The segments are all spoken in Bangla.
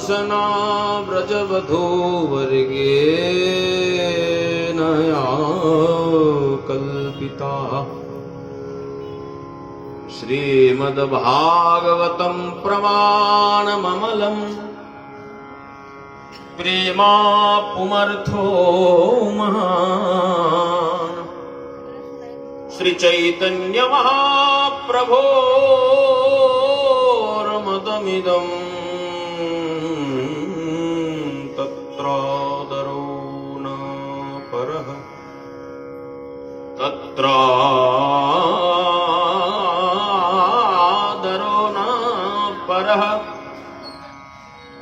शासना व्रजवधो वर्गेण या कल्पिता श्रीमद्भागवतं प्रमाणममलम् प्रेमापुमर्थो महान् श्रीचैतन्य महाप्रभोर्मतमिदम् तत्रादरो न परः तत्रादरो न परः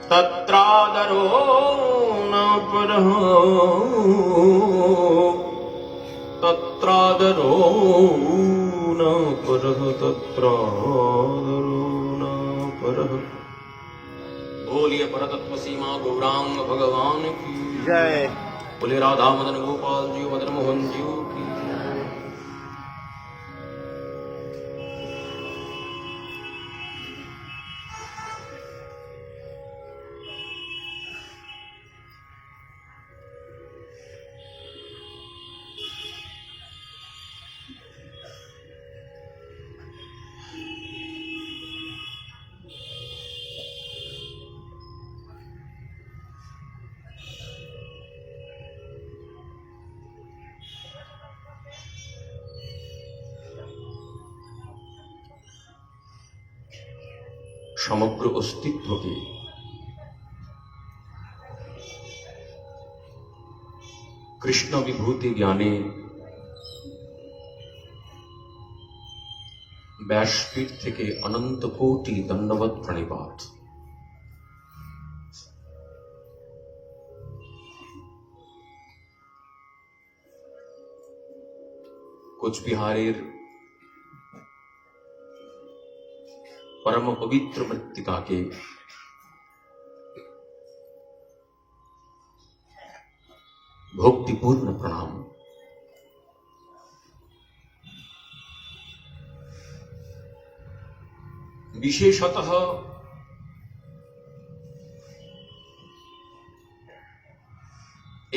तत्रादरो न परः तत्रादरो न परः तत्रादरो न परः। बोलिए परतत्व सीमा गौरांग भगवान की जय। बोले राधा मदन गोपाल जी मदन मोहन जी की। সমগ্র অস্তিত্বকে কৃষ্ণ বিভূতি জ্ঞানে ব্যাসপীঠ থেকে অনন্ত কোটি দণ্ডবৎ প্রণিপাত। কোচবিহারের परम पवित्र मृत्तिका के भक्तिपूर्ण प्रणाम। विशेषतः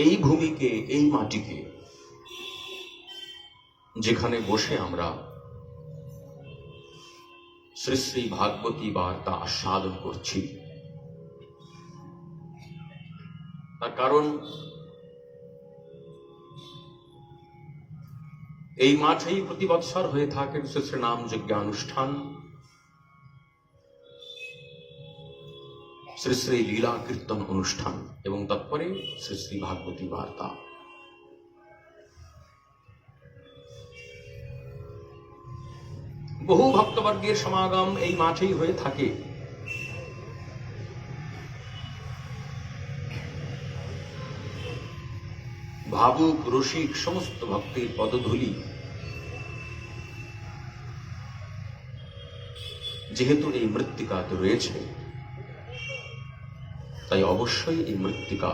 এই ভূমিকে, এই মাটিকে যেখানে বসে আমরা শ্রী শ্রী ভাগবতী বার্তা আস্বাদন করছি, তার কারণ এই মাঠেই প্রতি বৎসর হয়ে থাকে শ্রী শ্রী নাম যজ্ঞানুষ্ঠান, শ্রী শ্রী লীলা কীর্তন অনুষ্ঠান এবং তৎপরে শ্রী শ্রী ভাগবতী বার্তা। বহু ভক্তবর্গের সমাগম এই মাঠেই হয়ে থাকে। ভাবুক রসিক সমস্ত ভক্তের পদধূলি যেহেতু এই মৃত্তিকাতে রয়েছে, তাই অবশ্যই এই মৃত্তিকা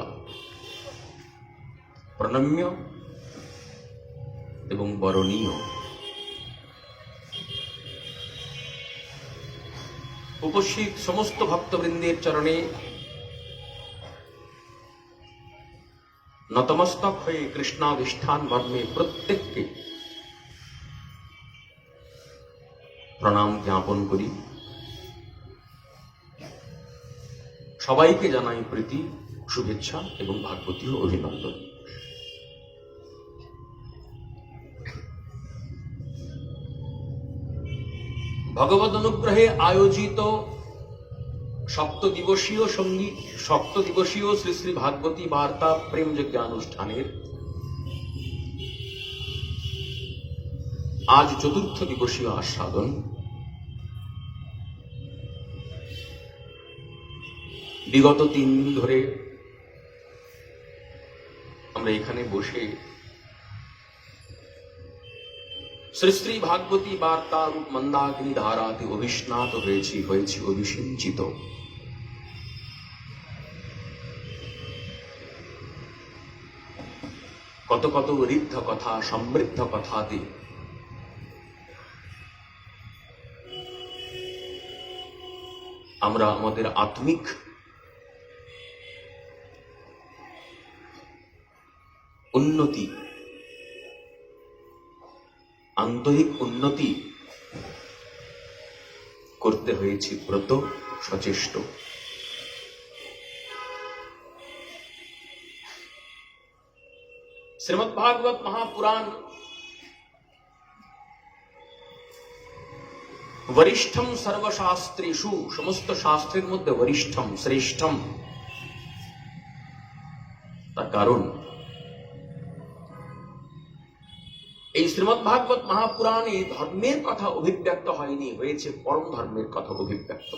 প্রণম্য এবং বরণীয়। উপস্থিত সমস্ত ভক্তবৃন্দের চরণে নতমস্তক হয়ে কৃষ্ণাধিষ্ঠান মর্মে প্রত্যেককে প্রণাম জ্ঞাপন করি। সবাইকে জানাই প্রীতি, শুভেচ্ছা এবং ভাগবতী অভিনন্দন। ভগবদ অনুগ্রহে আয়োজিত সপ্তদিবসীয় শ্রী শ্রী ভাগবতী বার্তা প্রেম যজ্ঞানুষ্ঠানের আজ চতুর্থ দিবসীয় আস্বাদন। বিগত 3 দিন ধরে আমরা এখানে বসে শ্রী শ্রী ভাগবতী বার্তা রূপ মন্দাকিনী ধারাতে অভিস্নাত হয়েছি অভিসিঞ্চিত। কত কত ঋদ্ধ কথা, সমৃদ্ধ কথাতে আমরা আমাদের আত্মিক উন্নতি, আন্তরিক উন্নতি করতে হয়েছে ব্রত সচেষ্ট। শ্রীমদ্ভাগবত মহাপুরাণ বরিষ্ঠম সর্বশাস্ত্রেষু, সমস্ত শাস্ত্রের মধ্যে বরিষ্ঠম, শ্রেষ্ঠম। তার কারণ এই শ্রীমদ্ভাগবত মহাপুরাণে ধর্মের কথা অভিব্যক্ত হয়নি, হয়েছে পরম ধর্মের কথা অভিব্যক্ত।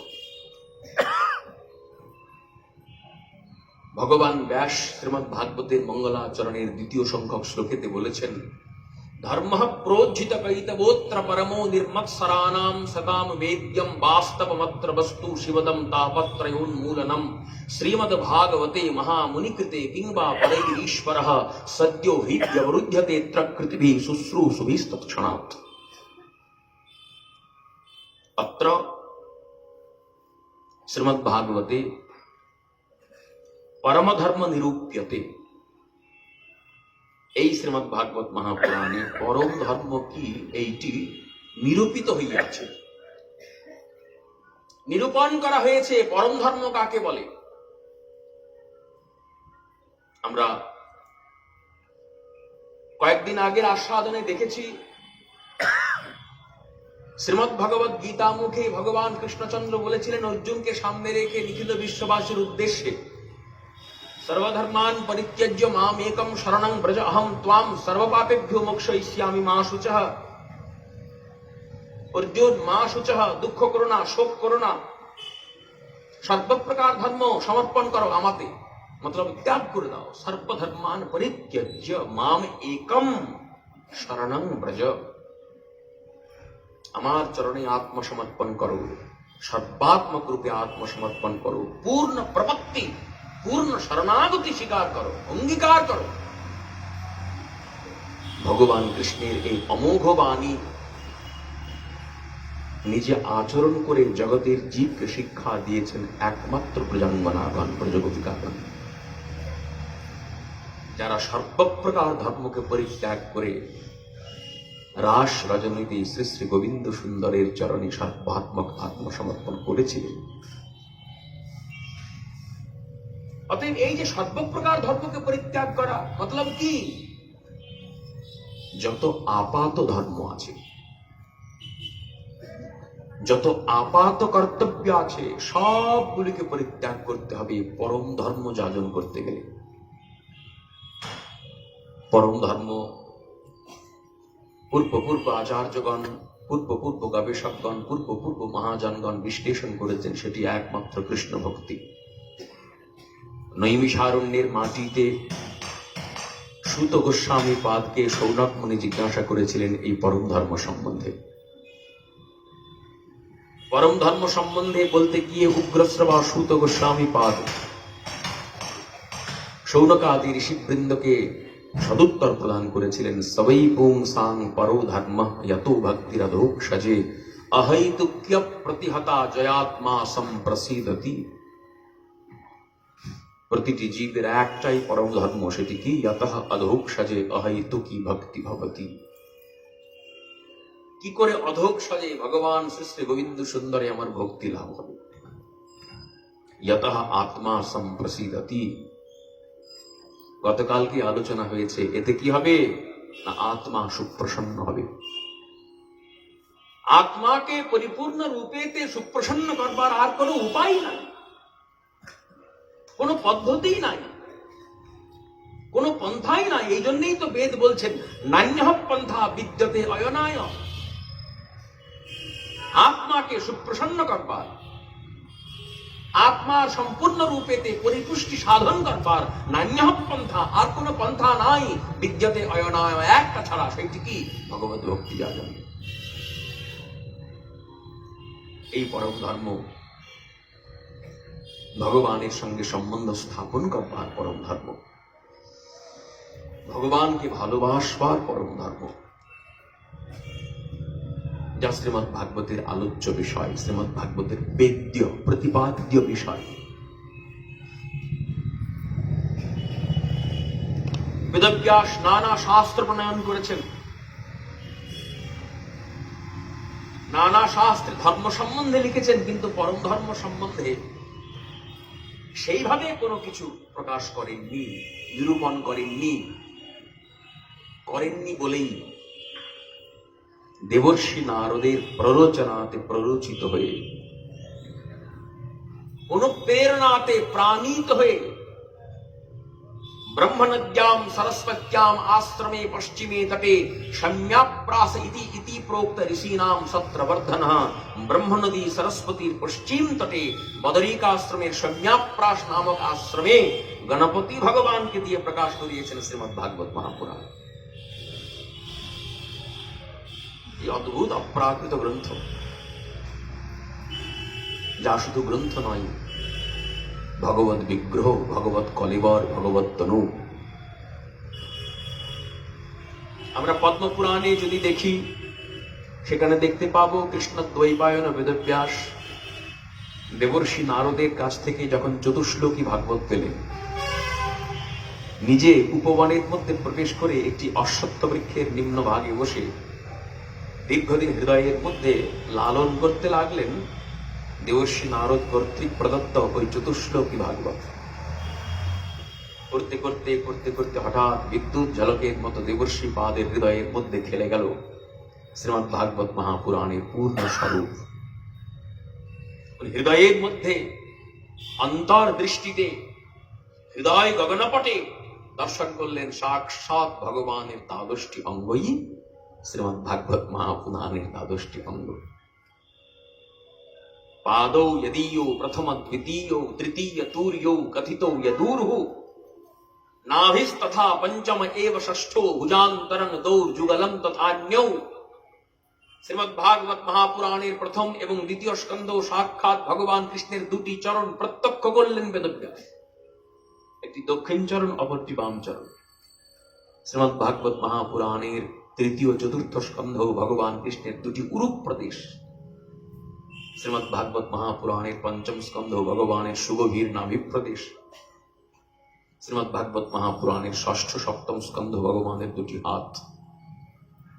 ভগবান ব্যাস শ্রীমদ্ভাগবতের মঙ্গলাচরণের 2য় সংখ্যক শ্লোকেতে বলেছেন, ধর্ম প্रोज्झित কৈতবোত্র পরমো নির্মৎসরানাম সতাম বেদ্যম বাস্তবমত্র বস্তু শিবদম তাপত্রয়োন্মূলনম শ্রীমদ্ভাগবতে মহামুনিকৃতে কিংবা পরৈরীশ্বরঃ সদ্यो হি ব্যবরুধ্যতে ত্রকৃতিভিঃ শুশ্রূষুভিস্তৎক্ষণাৎ। अत्र श्रीमद्भागवते परमधर्म निरूप्यते। এই শ্রীমদ্ভাগবত মহাপুরাণে পরম ধর্ম কি এইটি নিরূপিত হইয়াছে, নিরূপণ করা হয়েছে। পরম ধর্ম কাকে বলে? আমরা কয়েকদিন আগের আস্বাদনে দেখেছি, শ্রীমদ্ভাগবত গীতা মুখে ভগবান কৃষ্ণচন্দ্র বলেছিলেন অর্জুনকে সামনে রেখে নিখিল বিশ্ববাসীর উদ্দেশ্যে, सर्वधर्मान परित्यज्य माम एकम शरणं व्रज अहम त्वाम सर्वपापेभ्यो मोक्षयिष्यामि मा शुचः। अर्जुन मा शुचः, दुख करो ना, शोक करो ना, सर्व प्रकार धर्म समर्पण करो আমাতে, मतलब त्याग করে দাও। सर्वधर्मान परित्यज्य माम एकम शरणं व्रज, আমার চরণে আত্মসমর্পণ করো, সর্বাত্মক রূপে আত্মসমর্পণ করো, পূর্ণ প্রপত্তি, পূর্ণ শরণাগতি স্বীকার করো, অঙ্গীকার করো। ভগবান কৃষ্ণের এই অমোঘ বাণী নিজে আচরণ করে জগতের জীবকে শিক্ষা দিয়েছেন একমাত্র প্রজাঙ্গনাগণ, প্রজগোপিকাগণ, যারা সর্বপ্রকার ধর্মকে পরিত্যাগ করে রাস রজনীতে শ্রী শ্রী গোবিন্দ সুন্দরের চরণে সর্বাত্মক আত্মসমর্পণ করেছিলেন। অতএব এই যে সর্বপ্রকার ধর্মকে পরিত্যাগ করা, মতলব কি? যত আপাত ধর্ম আছে, যত আপাত কর্তব্য আছে, সবগুলিকে পরিত্যাগ করতে হবে পরম ধর্ম যাজন করতে গেলে। পরম ধর্ম পূর্ব আচার্যগণ, পূর্ব গবেষকগণ, পূর্ব মহাজনগণ বিশ্লেষণ করেছেন, সেটি একমাত্র কৃষ্ণ ভক্তি। নৈমিষারণ্যের মাটিতে সুত গোস্বামী পাদকে সৌনক মুনি জিজ্ঞাসা করেছিলেন এই পরম ধর্ম সম্বন্ধে। পরম ধর্ম সম্বন্ধে বলতে গিয়ে উগ্রশ্রবা সুত গোস্বামী পাদ সৌনকাদি ঋষিবৃন্দকে সদুত্তর প্রদান করেছিলেন, সবৈ পুংসাং পরো ধর্ম যতো ভক্তিরধোক্ষজে অহৈতুক্য প্রতিহতা জয়াত্মা সম্প্রসিদতি। প্রতিটি জীবের একটাই পরম ধর্ম, সেটি কি? যতঃ অধোক্ষজে অহৈতুকী ভক্তি ভবতি। কি করে অধোক্ষজে ভগবান শ্রী শ্রী গোবিন্দ সুন্দরে আমার ভক্তি লাভ হবে? যতঃ আত্মা সম্প্রসিদতি। গতকালকে আলোচনা হয়েছে, এতে কি হবে না আত্মা সুপ্রসন্ন হবে। আত্মাকে পরিপূর্ণ রূপেতে সুপ্রসন্ন করবার আর কোনো উপায় নাই, কোনো পদ্ধতি নাই, কোনো পন্থাই নাই। এই জন্যই তো বেদ বলছেন নান্যঃ পন্থা বিদ্যতে অয়নায়। আত্মাকে সুপ্রসন্ন করবার, আত্মার সম্পূর্ণ রূপেতে পরিপুষ্টি সাধন করবার নান্যঃ পন্থা, আর কোনো পন্থা নাই। বিদ্যতে অয়নায়, একটা ছাড়া, সেইটি কি? ভগবত ভক্তি যাজন। এই পরম ধর্ম ভগবানের সঙ্গে সম্বন্ধ স্থাপন করবার পরম ধর্ম, ভগবানকে ভালোবাসবার পরম ধর্ম, যা শ্রীমদ্ ভাগবতের আলোচ্য বিষয়, শ্রীমদ্ ভাগবতের বেদ্য প্রতিপাদ্য বিষয়। বেদব্যাস নানা শাস্ত্র প্রণয়ন করেছেন, নানা শাস্ত্রে ধর্ম সম্বন্ধে লিখেছেন, কিন্তু পরম ধর্ম সম্বন্ধে সেইভাবে কোনো কিছু প্রকাশ করেননি, নিরূপণ করেননি বলেই দেবর্ষি নারদের প্ররোচনাতে প্ররোচিত হয়ে, অনুপ্রেরণাতে প্রাণিত হয়ে ব্রহ্মনদ্যাম সরস্বত্যাম আশ্রমে পশ্চিমে তটে সম্যাপ্রাস ইতি প্रोक्त ঋষীনাম সত্রবর্ধনঃ। ব্রহ্মনদী সরস্বতীর পশ্চিম তটে বদরিকাশ্রমের সম্যাপ্রাস নামক আশ্রমে গণপতি ভগবানকে দিয়ে প্রকাশ করিয়েছেন শ্রীমদ্ ভাগবত মহাপুরাণ। এই অদ্ভুত অপ্রাকৃত গ্রন্থ, যা শুধু গ্রন্থ নয়, ভগবত বিগ্রহ, ভগবত কলেবর, ভগবত তনু। আমরা পদ্মপুরাণে যদি দেখি, সেখানে দেখতে পাবো কৃষ্ণদ্বৈপায়ন বেদব্যাস দেবর্ষি নারদের কাছ থেকে যখন চতুশ্লোকী ভাগবত পেলেন, নিজে উপবনের মধ্যে প্রবেশ করে একটি অশ্বত্থ বৃক্ষের নিম্ন ভাগে বসে দীর্ঘদিন হৃদয়ের মধ্যে লালন করতে লাগলেন দেবর্ষি নারদ কর্তৃক প্রদত্ত ওই চতুশ্লোকী ভাগবত। করতে করতে করতে করতে হঠাৎ বিদ্যুৎ ঝলকের মতো দেবর্ষি পাদের হৃদয়ের মধ্যে খেলে গেল শ্রীমদ্ ভাগবত মহাপুরাণের পূর্ণ স্বরূপ। হৃদয়ের মধ্যে অন্তর্দৃষ্টিতে হৃদয় গগনপটে দর্শন করলেন সাক্ষাৎ ভগবানের দ্বাদশটি অঙ্গই শ্রীমদ্ ভাগবত মহাপুরাণের দ্বাদশটি অঙ্গ। पादौ यदीयो प्रथम द्वितीयो तृतीय तूर्यो कथितो यदूर्हु नाभिस्तथा पंचम एव षष्ठो भुजान्तरन दौर्जुगलम तथान्यौ। শ্রীমদ্ ভাগবত মহাপুরাণের প্রথম এবং দ্বিতীয় স্কন্ধ সাক্ষাৎ ভগবান কৃষ্ণের দুটি চরণ প্রত্যক্ষ করলেন বেদব্যাস। একটি দক্ষিণ চরণ, অপরটি বাম চরণ। শ্রীমদ্ ভাগবত মহাপুরাণের তৃতীয় চতুর্থ স্কন্ধ ভগবান কৃষ্ণের দুটি উরূপ প্রদেশ। শ্রীমদ্ ভাগবত মহাপুরাণের পঞ্চম স্কন্ধ ভগবানের সুগভীর নাভি প্রদেশ। শ্রীমদ্ ভাগবত মহাপুরাণের ষষ্ঠ সপ্তম স্কন্ধ ভগবানের দুটি হাত।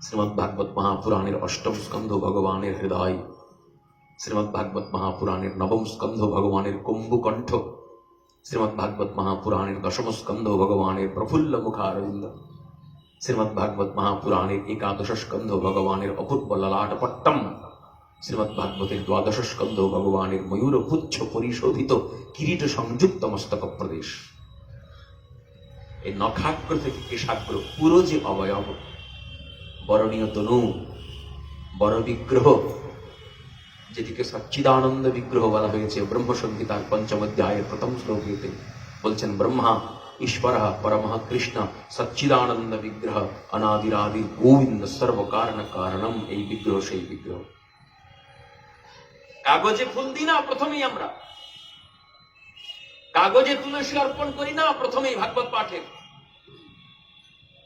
শ্রীমদ্ ভাগবত মহাপুরাণের অষ্টম স্কন্ধ ভগবানের হৃদয়। শ্রীমদ্ ভাগবত মহাপুরাণের নবম স্কন্ধ ভগবানের কুম্ভকণ্ঠ। শ্রীমদ্ ভাগবত মহাপুরাণের দশম স্কন্ধ ভগবানের প্রফুল্ল মুখারবিন্দ। শ্রীমদ্ ভাগবত মহাপুরাণের একাদশ স্কন্ধ ভগবানের অপূর্ব ললাটপট্টম। শ্রীমদ্ ভাগবতের দ্বাদশ স্কন্ধ ভগবানের ময়ূর পুচ্ছ পরিশোভিত কিরীট সংযুক্ত মস্তক প্রদেশ। এই নখাগ্র থেকে কেশাগ্র পুরো যে অবয়ব, বরণীয় তনু, বড় বিগ্রহ, যেটিকে সচ্চিদানন্দ বিগ্রহ বলা হয়েছে ব্রহ্মসংহিতার পঞ্চম অধ্যায়ের প্রথম শ্লোকেতে বলছেন, ব্রহ্মা ঈশ্বর পরমঃ কৃষ্ণ সচ্চিদানন্দ বিগ্রহ অনাদিরাদি গোবিন্দ সর্ব কারণ কারণম। এই বিগ্রহ সেই বিগ্রহ। কাগজে ফুল দিই না প্রথমেই, আমরা কাগজে তুলসী অর্পণ করি না প্রথমেই ভাগবত পাঠের।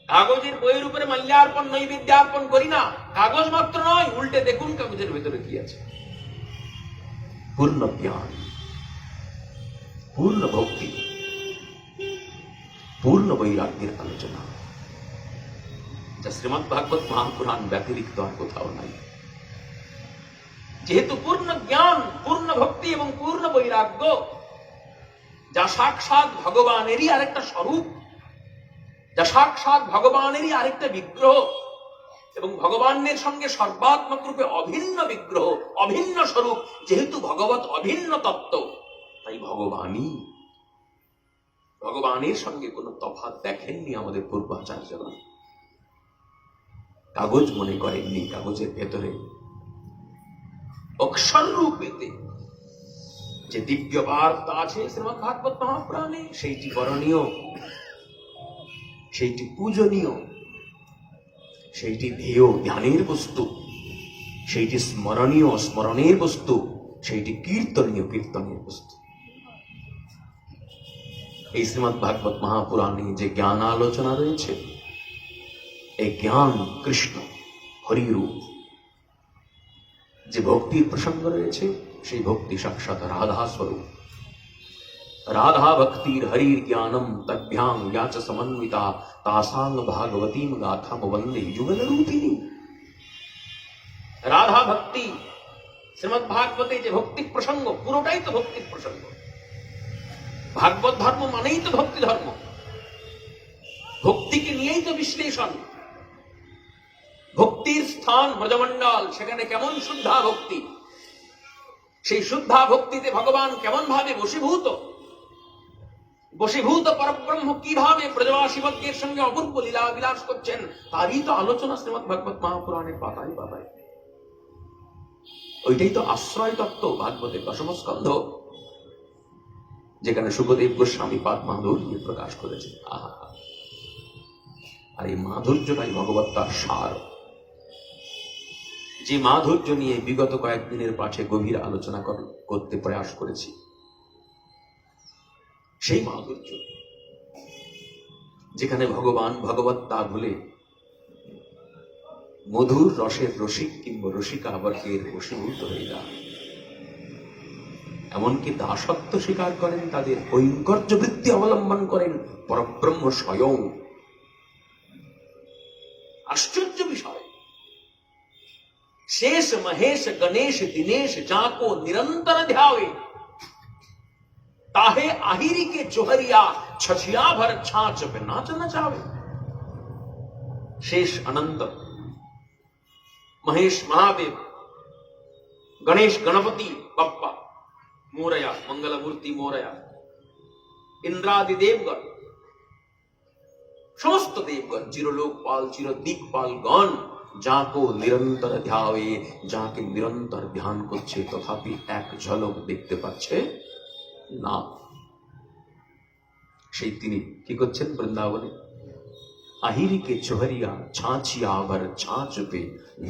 কাগজের বইয়ের উপরে মাল্যার্পণ নৈবেদ্যার্পণ করি না। কাগজ মাত্র নয়, উল্টে দেখুন কাগজের ভেতরে কি আছে। পূর্ণ জ্ঞান, পূর্ণ ভক্তি, পূর্ণ বৈরাগ্যের আলোচনা, যা শ্রীমদ্ ভাগবত মহাপুরাণ ব্যতিরিক্ত আর কোথাও নাই। যেহেতু পূর্ণ জ্ঞান, পূর্ণ ভক্তি এবং পূর্ণ বৈরাগ্য, যা সাক্ষাৎ ভগবানেরই আরেকটা স্বরূপ, যা সাক্ষাৎ ভগবানেরই আরেকটা বিগ্রহ, এবং ভগবানের সঙ্গে সর্বাত্মক রূপে অভিন্ন বিগ্রহ, অভিন্ন স্বরূপ। যেহেতু ভগবত অভিন্ন তত্ত্ব, তাই ভগবানের সঙ্গে কোনো তফাৎ দেখেননি আমাদের পূর্বাচার্যরা। কাগজ মনে করেননি, কাগজের ভেতরে অক্ষর রূপেতে যে দিব্য বার্তা আছে শ্রীমদ্ ভাগবত মহাপুরাণে, সেইটি বরণীয়, সেইটি পূজনীয়, সেইটি ধ্যেয়, ধ্যানের বস্তু, সেইটি স্মরণীয়, স্মরণের বস্তু, সেইটি কীর্তনীয়, কীর্তনের বস্তু। এই শ্রীমদ্ ভাগবত মহাপুরাণে যে জ্ঞান আলোচনা রয়েছে, এই জ্ঞান কৃষ্ণ হরিরূপ। যে ভক্তির প্রসঙ্গ রয়েছে, সেই ভক্তি সাক্ষাৎ রাধা স্বরূপ। राधा भक्तिर हरिर ज्ञानम तद्भ्याम याच समन्विता तासांग भागवतीम गाथा वंदे युगल रूपिणी। রাধা ভক্তি শ্রীমদ ভাগবতে যে ভক্তি প্রসঙ্গ পুরোটাই তো ভক্তি প্রসঙ্গ। ভাগবত ধর্ম মানেই তো ভক্তি ধর্ম, ভক্তিকে নিয়েই তো বিশ্লেষণ। ভক্তির স্থান ব্রজমণ্ডল, সেখানে কেমন শুদ্ধা ভক্তি, সেই শুদ্ধা ভক্তিতে ভগবান কেমন ভাবে বশীভূত, বশীভূত পরব্রহ্ম কিভাবে ব্রজবাসীবর্গের সঙ্গে অপূর্ব লীলা বিলাস করছেন, তারই তো আলোচনা শ্রীমদ ভাগবত মহাপুরাণের পাতায় পাতায়। ওইটাই তো আশ্রয় তত্ত্ব ভাগবতের দশম স্কন্ধ, যেখানে শুকদেব গোস্বামী পাদ মাধুর্য প্রকাশ করেছেন। আহা, আর এই মাধুর্যটাই ভগবত তার সার, যে মাধুর্য নিয়ে বিগত কয়েকদিনের পাশে গভীর আলোচনা করতে প্রয়াস করেছি। সেই মাধুর্য যেখানে ভগবান ভগবত্তা ভুলে মধুর রসের রসিক কিংবা রসিকা বর্গের বশীভূত হয়ে যান, এমনকি দাসত্ব স্বীকার করেন, তাদের কৈঙ্কর্য বৃত্তি অবলম্বন করেন পরব্রহ্ম স্বয়ং। आश्चर्य विषय, शेष महेश गणेश दिनेश जाको निरंतर ध्यावे, ताहे आहिरी के जोहरिया छछिया भर छाछ पे नाच नचावे। शेष अनंत, महेश महादेव, गणेश गणपति बप्पा मोरया, मंगल मूर्ति मोरया, इंद्रादि देवगण, समस्त देवगण, चिरलोकपाल चिर दिक्पाल गण যাকো নিরন্তর ধ্যাবে, যাকে নিরন্তর ধ্যান করছে তথাপি এক ঝলক দেখতে পাচ্ছে না, সেই তিনি কি করছেন বৃন্দাবনে? আহিরিকে চোহরিয়া ছাঁচিয়া আবার ছাঁচ পে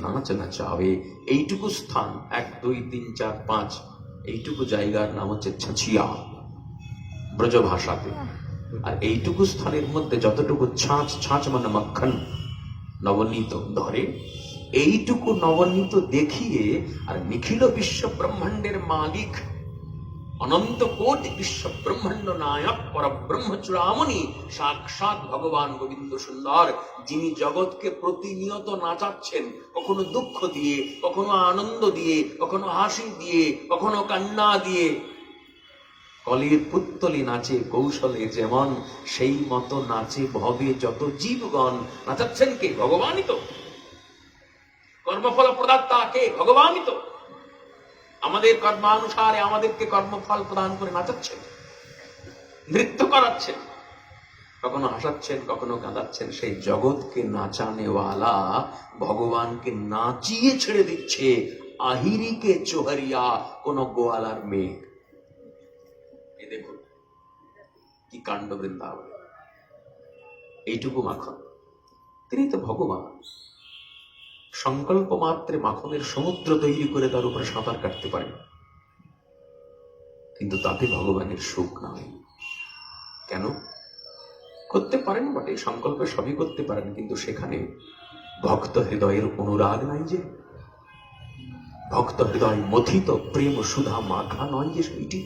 নাচ নাচাবে। এইটুকু স্থান, 1 2 3 4 5, এইটুকু জায়গার নাম হচ্ছে ছাঁচিয়া ব্রজ ভাষাতে। আর এইটুকু স্থানের মধ্যে যতটুকু ছাঁচ, ছাঁচ মানে মাখন, নবনীত ধরে, এইটুকু নবনীত দেখিয়ে আর নিখিল বিশ্ব ব্রহ্মাণ্ডের মালিক, অনন্ত কোটি বিশ্ব ব্রহ্মাণ্ড নায়ক পরব্রহ্ম চূড়ামণি সাক্ষাৎ ভগবান গোবিন্দ সুন্দর, যিনি জগৎকে প্রতিনিয়ত নাচাচ্ছেন, কখনো দুঃখ দিয়ে, কখনো আনন্দ দিয়ে, কখনো হাসি দিয়ে, কখনো কান্না দিয়ে। কলির পুত্তলি নাচে কৌশলে যেমন, সেই মতো নাচে ভবে যত জীবগণ। নাচাচ্ছেন কে? ভগবানই তো। কর্মফল প্রদাতা কে? ভগবানই তো। আমাদের কর্মানুসারে আমাদেরকে কর্মফল প্রদান করে নাচাচ্ছেন, নৃত্য করাচ্ছেন, কখনো হাসাচ্ছেন, কখনো কাঁদাচ্ছেন। সেই জগৎকে নাচানেওয়ালা ভগবানকে নাচিয়ে ছেড়ে দিচ্ছে আহিরিকে চোহরিয়া, কোন গোয়ালার মেয়ে। দেখুন কি কাণ্ড বৃন্দাবন। এইটুকু মাখন, তিনি তো ভগবান। সংকল্প মাত্রে মাখনের সমুদ্র তৈরি করে তার উপরে সাঁতার কাটতে পারেন, কিন্তু তাতে ভগবানের সুখ নাই। কেন? করতে পারেন বটে, সংকল্পে সবই করতে পারেন, কিন্তু সেখানে ভক্ত হৃদয়ের অনুরাগ নাই। যে ভক্ত হৃদয় মথিত প্রেম সুধা মাখা নয় যে সেইটি,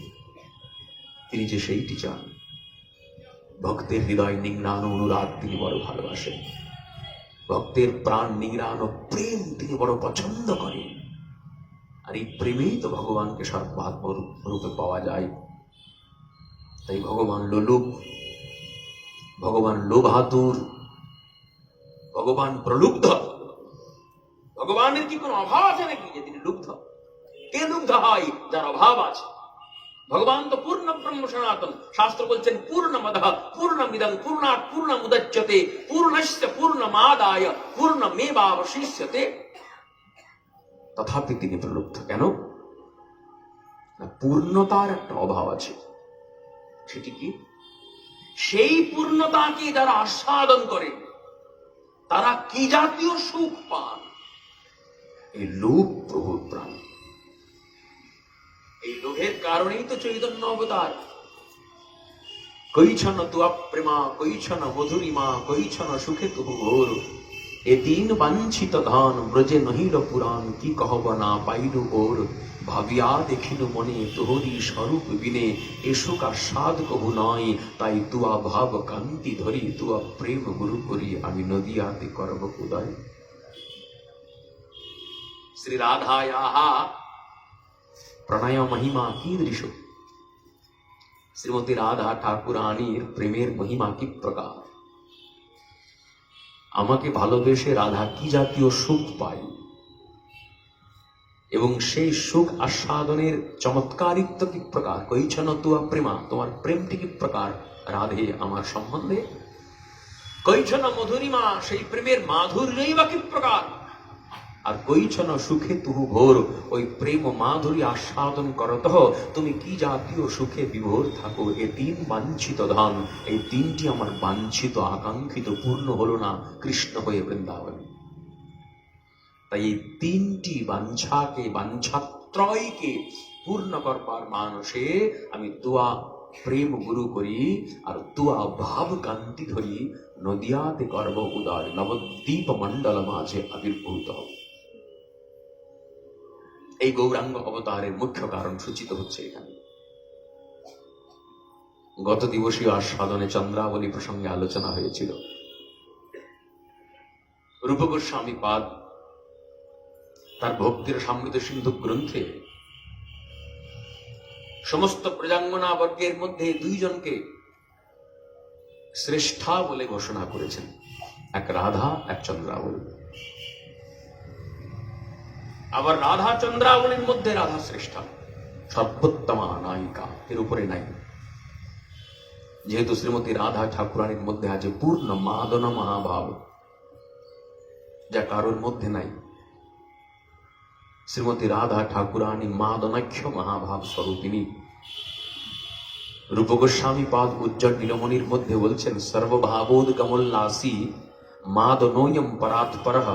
তিনি যে সেইটি চান। ভক্তের হৃদয় নিংড়ানো অনুরাগ তিনি বড় ভালোবাসেন, ভক্তের প্রাণ নিংড়ানো প্রেম তিনি বড় পছন্দ করেন। আর এই প্রেমেই তো ভগবানকে সর্বাত্ম রূপে পাওয়া যায়। তাই ভগবান লোলুপ, ভগবান লোভাতুর, ভগবান প্রলুব্ধ। ভগবানের কি কোনো অভাব আছে নাকি যে তিনি লুব্ধ? কে লুব্ধ হয়? যার অভাব আছে। ভগবান তো পূর্ণ ব্রহ্ম সনাতন। শাস্ত্র বলছেন পূর্ণমদঃ পূর্ণমিদং পূর্ণাৎ পূর্ণমুদচ্যতে পূর্ণস্য পূর্ণমাদায় পূর্ণমেবাবশিষ্যতে। তথাপি তিনি প্রলুব্ধ কেন? না, পূর্ণতার একটা অভাব আছে। সেটি কি? সেই পূর্ণতাকে যারা আস্বাদন করে তারা কি জাতীয় সুখ পান? এই লোভ প্রভুর প্রাণ। এই লোভের কারণেই তো চৈতন্য অবতার। কৈছন তু অপ্রেমা কৈছন মধুরিমা কৈছন সুখে তু ঘোর, এ তিন বাঞ্ছিত ধন ব্রজে নহিল পুরাণ কি কহব না পাইলু ওর। ভাবিয়া দেখিল মনে তোহরি স্বরূপ বিনে এসুক আস্বাদ কহু নয়, তাই তুয়া ভাব কান্তি ধরি তুয়া প্রেম গুরু করি আমি নদিয়াতে করব উদয়। শ্রী রাধায়াহা প্রণয় মহিমা কীদৃশ। শ্রীমতী রাধা ঠাকুরানীর প্রেমের মহিমা কি প্রকার। আমাকে ভালোবেসে রাধা কি জাতীয় সুখ পায় এবং সেই সুখ আস্বাদনের চমৎকারিত্ব কি প্রকার। কৈছন তুয়া প্রেমা, তোমার প্রেমটি কি প্রকার রাধে আমার সম্বন্ধে। কৈছন মধুরিমা, সেই প্রেমের মাধুর্যই বা কি প্রকার। আর কৈছন সুখে তুহু ভোর, ওই প্রেম মাধুরী আস্বাদন করত তুমি কি জাতীয় সুখে বিভোর থাকো। এ তিন বাঞ্ছিত ধন, এই তিনটি আমার বাঞ্ছিত আকাঙ্ক্ষিত পূর্ণ হলো না কৃষ্ণ হয়ে বৃন্দাবনে। তাই এই তিনটি বাঞ্ছাকে বাঞ্ছাত্রয়কে পূর্ণ করবার মানসে আমি তুয়া প্রেম গুরু করি আর তুয়া ভাব কান্তি ধরি নদিয়াতে করব উদয়। নবদ্বীপ মণ্ডল মাঝে আবির্ভূত। এই গৌরাঙ্গ অবতারের মুখ্য কারণ সূচিত হচ্ছে এখানে। গত দিবসীয় আস্বাদনে চন্দ্রাবলী প্রসঙ্গে আলোচনা হয়েছিল। রূপ গোস্বামী পাদ তার ভক্তির সমৃদ্ধ সিন্ধু গ্রন্থে সমস্ত প্রজাঙ্গনা বর্গের মধ্যে দুইজনকে শ্রেষ্ঠা বলে ঘোষণা করেছেন, এক রাধা, এক চন্দ্রাবলী। আবার রাধা চন্দ্রাবলীর মধ্যে রাধা শ্রেষ্ঠা, সর্বোত্তমা নায়িকা, এর উপরে নাই। যেহেতু শ্রীমতী রাধা ঠাকুরানীর মধ্যে আছে পূর্ণ মাদন মহাভাব, যা কারোর মধ্যে নাই। শ্রীমতী রাধা ঠাকুরানী মাদনাখ্য মহাভাব স্বরূপিনী। রূপ গোস্বামী পাদ উজ্জ্বল নীলমণির মধ্যে বলছেন, সর্বভাবোদ্গমোল্লাসী মাদনোয়ম পরাৎপরঃ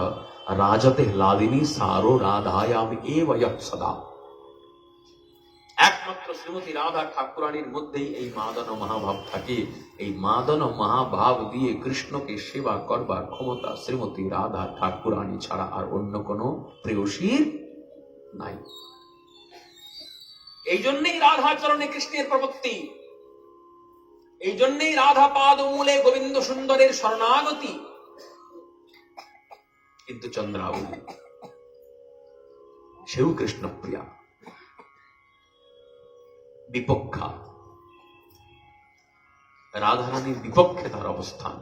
রাজতে হ্লাদিনী সারো রাধায়াম এব ইয়ঃ সদা। একমাত্র শ্রীমতী রাধা ঠাকুরানীর মধ্যেই এই মাদন মহাভাব থাকে। এই মাদন মহাভাব দিয়ে কৃষ্ণকে সেবা করবার ক্ষমতা শ্রীমতী রাধা ঠাকুরানী ছাড়া আর অন্য কোনো প্রেয়সীর নাই। এই জন্যই রাধাচরণে কৃষ্ণের প্রপত্তি, এই জন্যই রাধা পাদ মূলে গোবিন্দ সুন্দরের শরণাগতি। কিন্তু চন্দ্রাবলী সেও কৃষ্ণপ্রিয়া, বিপক্ষা। রাধারানীর বিপক্ষে তার অবস্থান।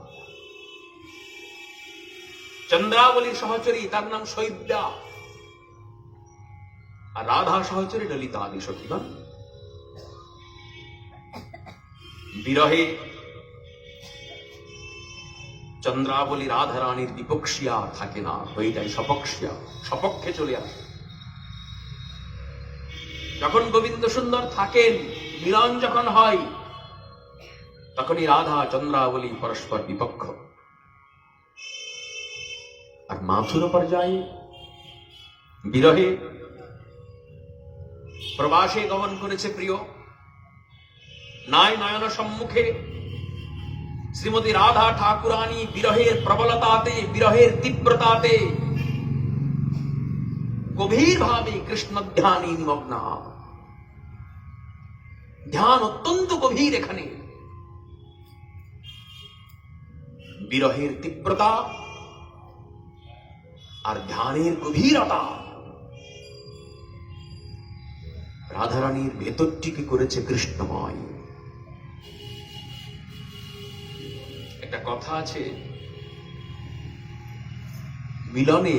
চন্দ্রাবলীর সহচরী, তার নাম শৈব্যা, আর রাধা সহচরী ললিতা আদি সখীগণ। বিরহে চন্দ্রাবলী রাধারানীর বিপক্ষিয়া থাকে না, হয়ে যায় সপক্ষিয়া, সপক্ষে চলে আসে। যখন গোবিন্দ সুন্দর থাকেন, মিলন যখন হয়, তখনই রাধা চন্দ্রাবলী পরস্পর বিপক্ষ। আর মাথুর পর্যায়ে বিরহে প্রবাসে গমন করেছে প্রিয়, নাই নয়ন সম্মুখে শ্রীমতী রাধা ঠাকুরানী বিরহের প্রবলতাতে, বিরহের তীব্রতাতে গভীর ভাবে কৃষ্ণ ধ্যানে নিমগ্ন। ধ্যান অত্যন্ত গভীর এখানে। বিরহের তীব্রতা আর ধ্যানের গভীরতা রাধারানীর ভেতরটিকে করেছে কৃষ্ণময়। একটা কথা আছে, মিলনে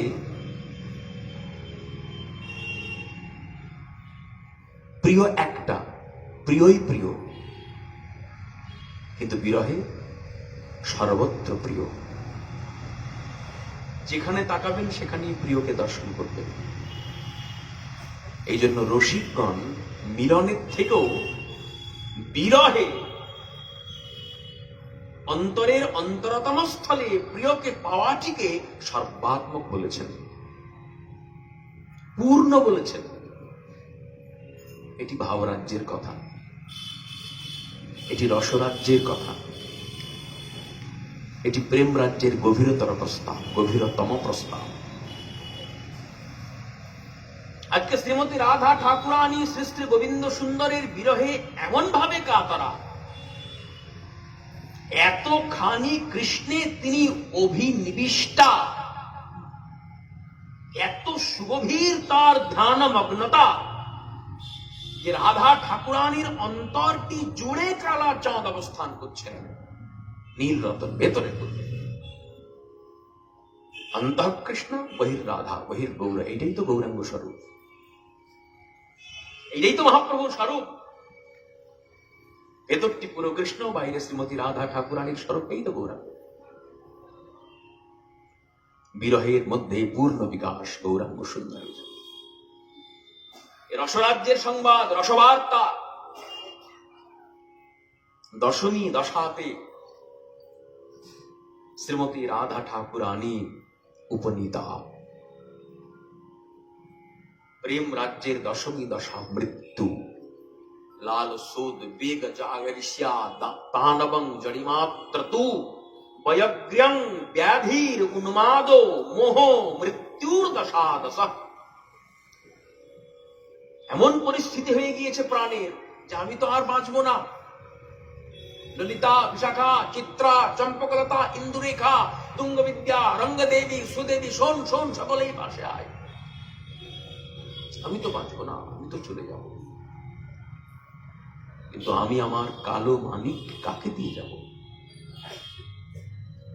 প্রিয় একটা, প্রিয়ই প্রিয়, কিন্তু বিরহে সর্বত্র প্রিয়। যেখানে তাকাবেন সেখানেই প্রিয়কে দর্শন করবেন। এই জন্য রসিকগণ মিলনের থেকেও বিরহে অন্তরের অন্তরতম স্থলে প্রিয়কে পাওয়াটিকে সর্বাত্মক বলেছেন, পূর্ণ বলেছেন। এটি ভাবরাজ্যের কথা, এটি রসরাজ্যের কথা, এটি প্রেম রাজ্যের গভীরতর প্রস্তাব, গভীরতম প্রস্তাব। আজকে শ্রীমতী রাধা ঠাকুরানী শ্রী শ্রী গোবিন্দ সুন্দরের বিরহে এমন ভাবে কাতরা, এতখানি কৃষ্ণে তিনি অভিনিবিষ্টা, এত সুগভীর তার ধ্যানমগ্নতা যে রাধা ঠাকুরানীর অন্তরটি জুড়ে কালা চাঁদ অবস্থান করছেন, নীল রতন ভেতরে করবে। অন্তঃ কৃষ্ণ বহির রাধা বহির গৌর, এটাই তো গৌরাঙ্গ স্বরূপ, এটাই তো মহাপ্রভুর স্বরূপ। ভেতরটি পুরো কৃষ্ণ, বাইরে শ্রীমতী রাধা ঠাকুরানীর স্বরূপ, এই তো গৌরাঙ্গ। বিরহের মধ্যে পূর্ণ বিকাশ গৌরাঙ্গ সুন্দর। রসরাজ্যের সংবাদ, রসবার্তা দশমী দশাতে শ্রীমতী রাধা ঠাকুরানী উপনীতা। প্রেম রাজ্যের দশমী দশা মৃত্যু। লাল সোদ বেগ জাগরিষ্যা তাণ্ডবং জড়িমাত্র তু বয়গ্র্যং ব্যাধির উন্মাদো মোহ মৃত্যুর দশা দশা। এমন পরিস্থিতি হয়ে গিয়েছে প্রাণের যে আমি তো আর বাঁচবো না। ললিতা, বিশাখা, চিত্রা, চম্পকলতা, ইন্দুরেখা, তুঙ্গবিদ্যা, রঙ্গদেবী, সুদেবী, শোন শোন, সকলেই পাশে আয়। আমি তো বাঁচবো না, আমি তো চলে যাব। কিন্তু আমি আমার কালো মানিক কাকে দিয়ে যাব?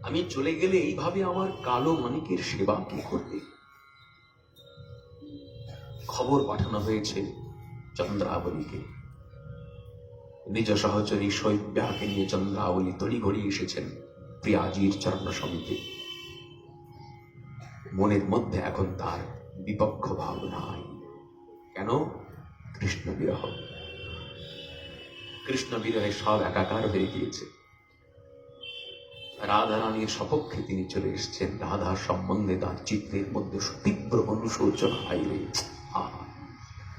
আমি চলে গেলে এইভাবে আমার কালো মানিকের সেবা কি করবে? খবর পাঠানো হয়েছে চন্দ্রাবলীকে। নিজ সহচরী শৈব্যাকে নিয়ে চন্দ্রাবলী তড়িঘড়ি এসেছেন প্রিয়াজির চরণ সমিতি। মনের মধ্যে এখন তার বিপক্ষ ভাব নাই। কেন? কৃষ্ণ বিরহ। কৃষ্ণ বিরহে সব একাকার হয়ে গিয়েছে। রাধা রানীর সপক্ষে তিনি চলে এসেছেন। রাধার সম্বন্ধে তার চিত্রের মধ্যে তীব্র অনুশোচনা হাইরে।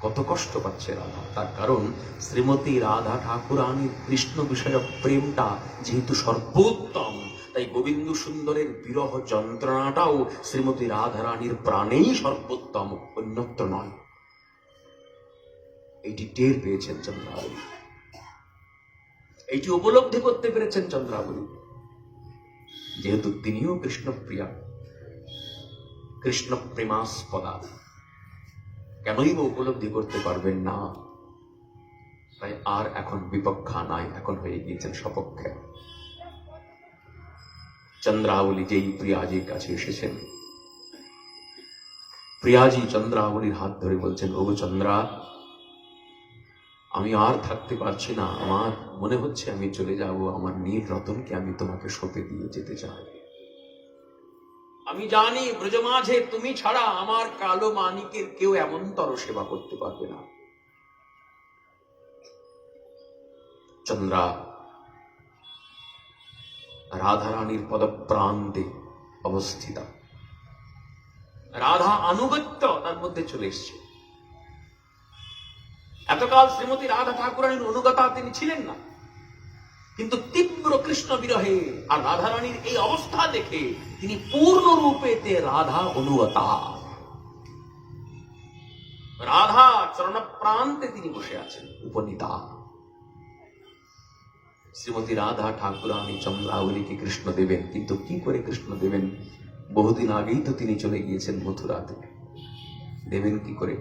কত কষ্ট পাচ্ছে রাধা। তার কারণ শ্রীমতী রাধা ঠাকুরানীর কৃষ্ণ বিষয়ক প্রেমটা যেহেতু সর্বোত্তম, তাই গোবিন্দ সুন্দরের বিরহ যন্ত্রণাটাও শ্রীমতী রাধা রানীর প্রাণেই সর্বোত্তম, অন্যত্র নয়। এইটি টের পেয়েছেন চন্দ্রাবলী, এইটি উপলব্ধি করতে পেরেছেন চন্দ্রাবলী। যেহেতু তিনিও কৃষ্ণপ্রিয়া, কৃষ্ণ প্রেমাস্পদা, কেনই বা উপলব্ধি করতে পারবেন না? তাই আর এখন বিপক্ষা নাই, এখন হয়ে গিয়েছেন সপক্ষে। চন্দ্রাবলী যেই প্রিয়াজির কাছে এসেছেন, প্রিয়াজি চন্দ্রাবলীর হাত ধরে বলছেন, ওগো চন্দ্রা, আমি আর থাকতে পারছি না, আমার মনে হচ্ছে আমি চলে যাব। আমার নীল রতনকে আমি তোমাকে সঁপে দিয়ে যেতে চাই। আমি জানি ব্রজ মাঝে তুমি ছাড়া আমার কালো মানিকের কেউ এমনতর সেবা করতে পারবে না। চন্দ্রা রাধা রানীর পদপ্রান্তে অবস্থিতা। রাধা আনুগত্য তার মধ্যে চলে এসছে। এতকাল শ্রীমতী রাধা ঠাকুরানীর অনুগতা তিনি ছিলেন না, কিন্তু তীব্র কৃষ্ণ বিরহে আর রাধা রানীর এই অবস্থা দেখে তিনি পূর্ণরূপে রাধা অনুগতা। রাধা চরণ প্রান্তে তিনি বসে আছেন উপনীতা। শ্রীমতী রাধা ঠাকুরানী চন্দ্রাবলীকে কৃষ্ণ দেবেন, কিন্তু কি করে কৃষ্ণ দেবেন? বহুদিন আগেই তো তিনি চলে গিয়েছেন মথুরাতে। দেবেন কি করে?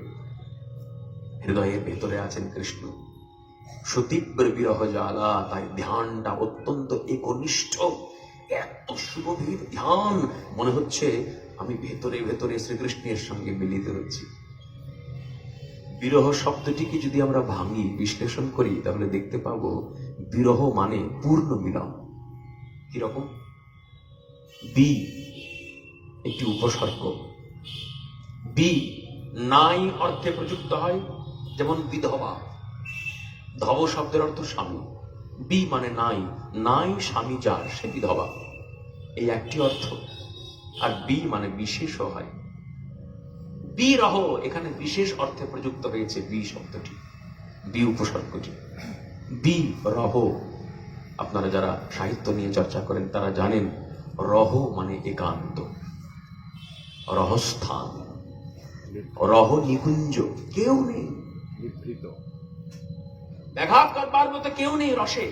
হৃদয়ের ভেতরে আছেন কৃষ্ণ। সুতীব্র বিরহ জ্বালা, তাই ধ্যানটা অত্যন্ত একনিষ্ঠ, এত সুগভীর ধ্যান, মনে হচ্ছে আমি ভেতরে ভেতরে শ্রীকৃষ্ণের সঙ্গে মিলিত হচ্ছি। বিরহ শব্দটিকে যদি আমরা ভাঙি, বিশ্লেষণ করি, তাহলে দেখতে পাবো বিরহ মানে পূর্ণ মিলন। কিরকম? বি একটি উপসর্গ, বি নাই অর্থে প্রযুক্ত হয়, যেমন বিধবা। ধব শব্দের অর্থ স্বামী, বি মানে নাই, নাই স্বামী যার সে বিধবা, এই একটি অর্থ। আর বি মানে বিশেষও হয়। বিরহ এখানে বিশেষ অর্থে প্রযুক্ত হয়েছে বি শব্দটি, বি উপসর্গটি। বি রহ, আপনারা যারা সাহিত্য নিয়ে চর্চা করেন তারা জানেন রহ মানে একান্ত, রহস্থান। রহ নিকুঞ্জ, কেউ নেই। ব্যাঘাত করবার মতো কেউ নেই রসে,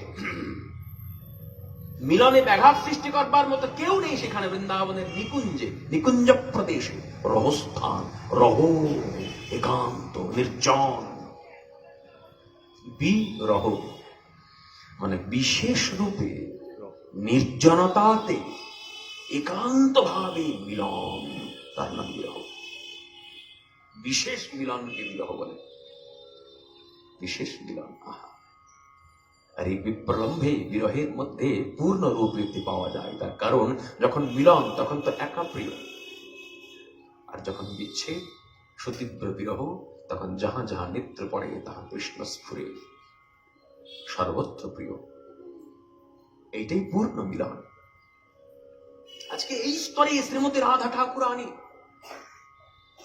মিলনে ব্যাঘাত সৃষ্টি করবার মতো কেউ নেই সেখানে। বৃন্দাবনের নিকুঞ্জে, নিকুঞ্জ প্রদেশে রহস্থান, রহ একান্ত নির্জন। বিরহ মানে বিশেষ রূপে নির্জনতাতে একান্ত ভাবে মিলন, তার নাম বিরহ। বিশেষ মিলনকে বিরহ বলে, বিশেষ মিলন। আহা, আর এই বিপ্রলম্বে বিরহের মধ্যে পূর্ণ রূপবৃদ্ধি পাওয়া যায়। তার কারণ যখন মিলন তখন তো একা প্রিয়, আর যখন বিচ্ছেদ সুতীব্র বিরহ তখন যাহা যাহা নেত্র পড়ে তাহা কৃষ্ণ স্ফুরে, সর্বত্র প্রিয়। এইটাই পূর্ণ মিলন। আজকে এই স্তরে শ্রীমতী রাধা ঠাকুরানী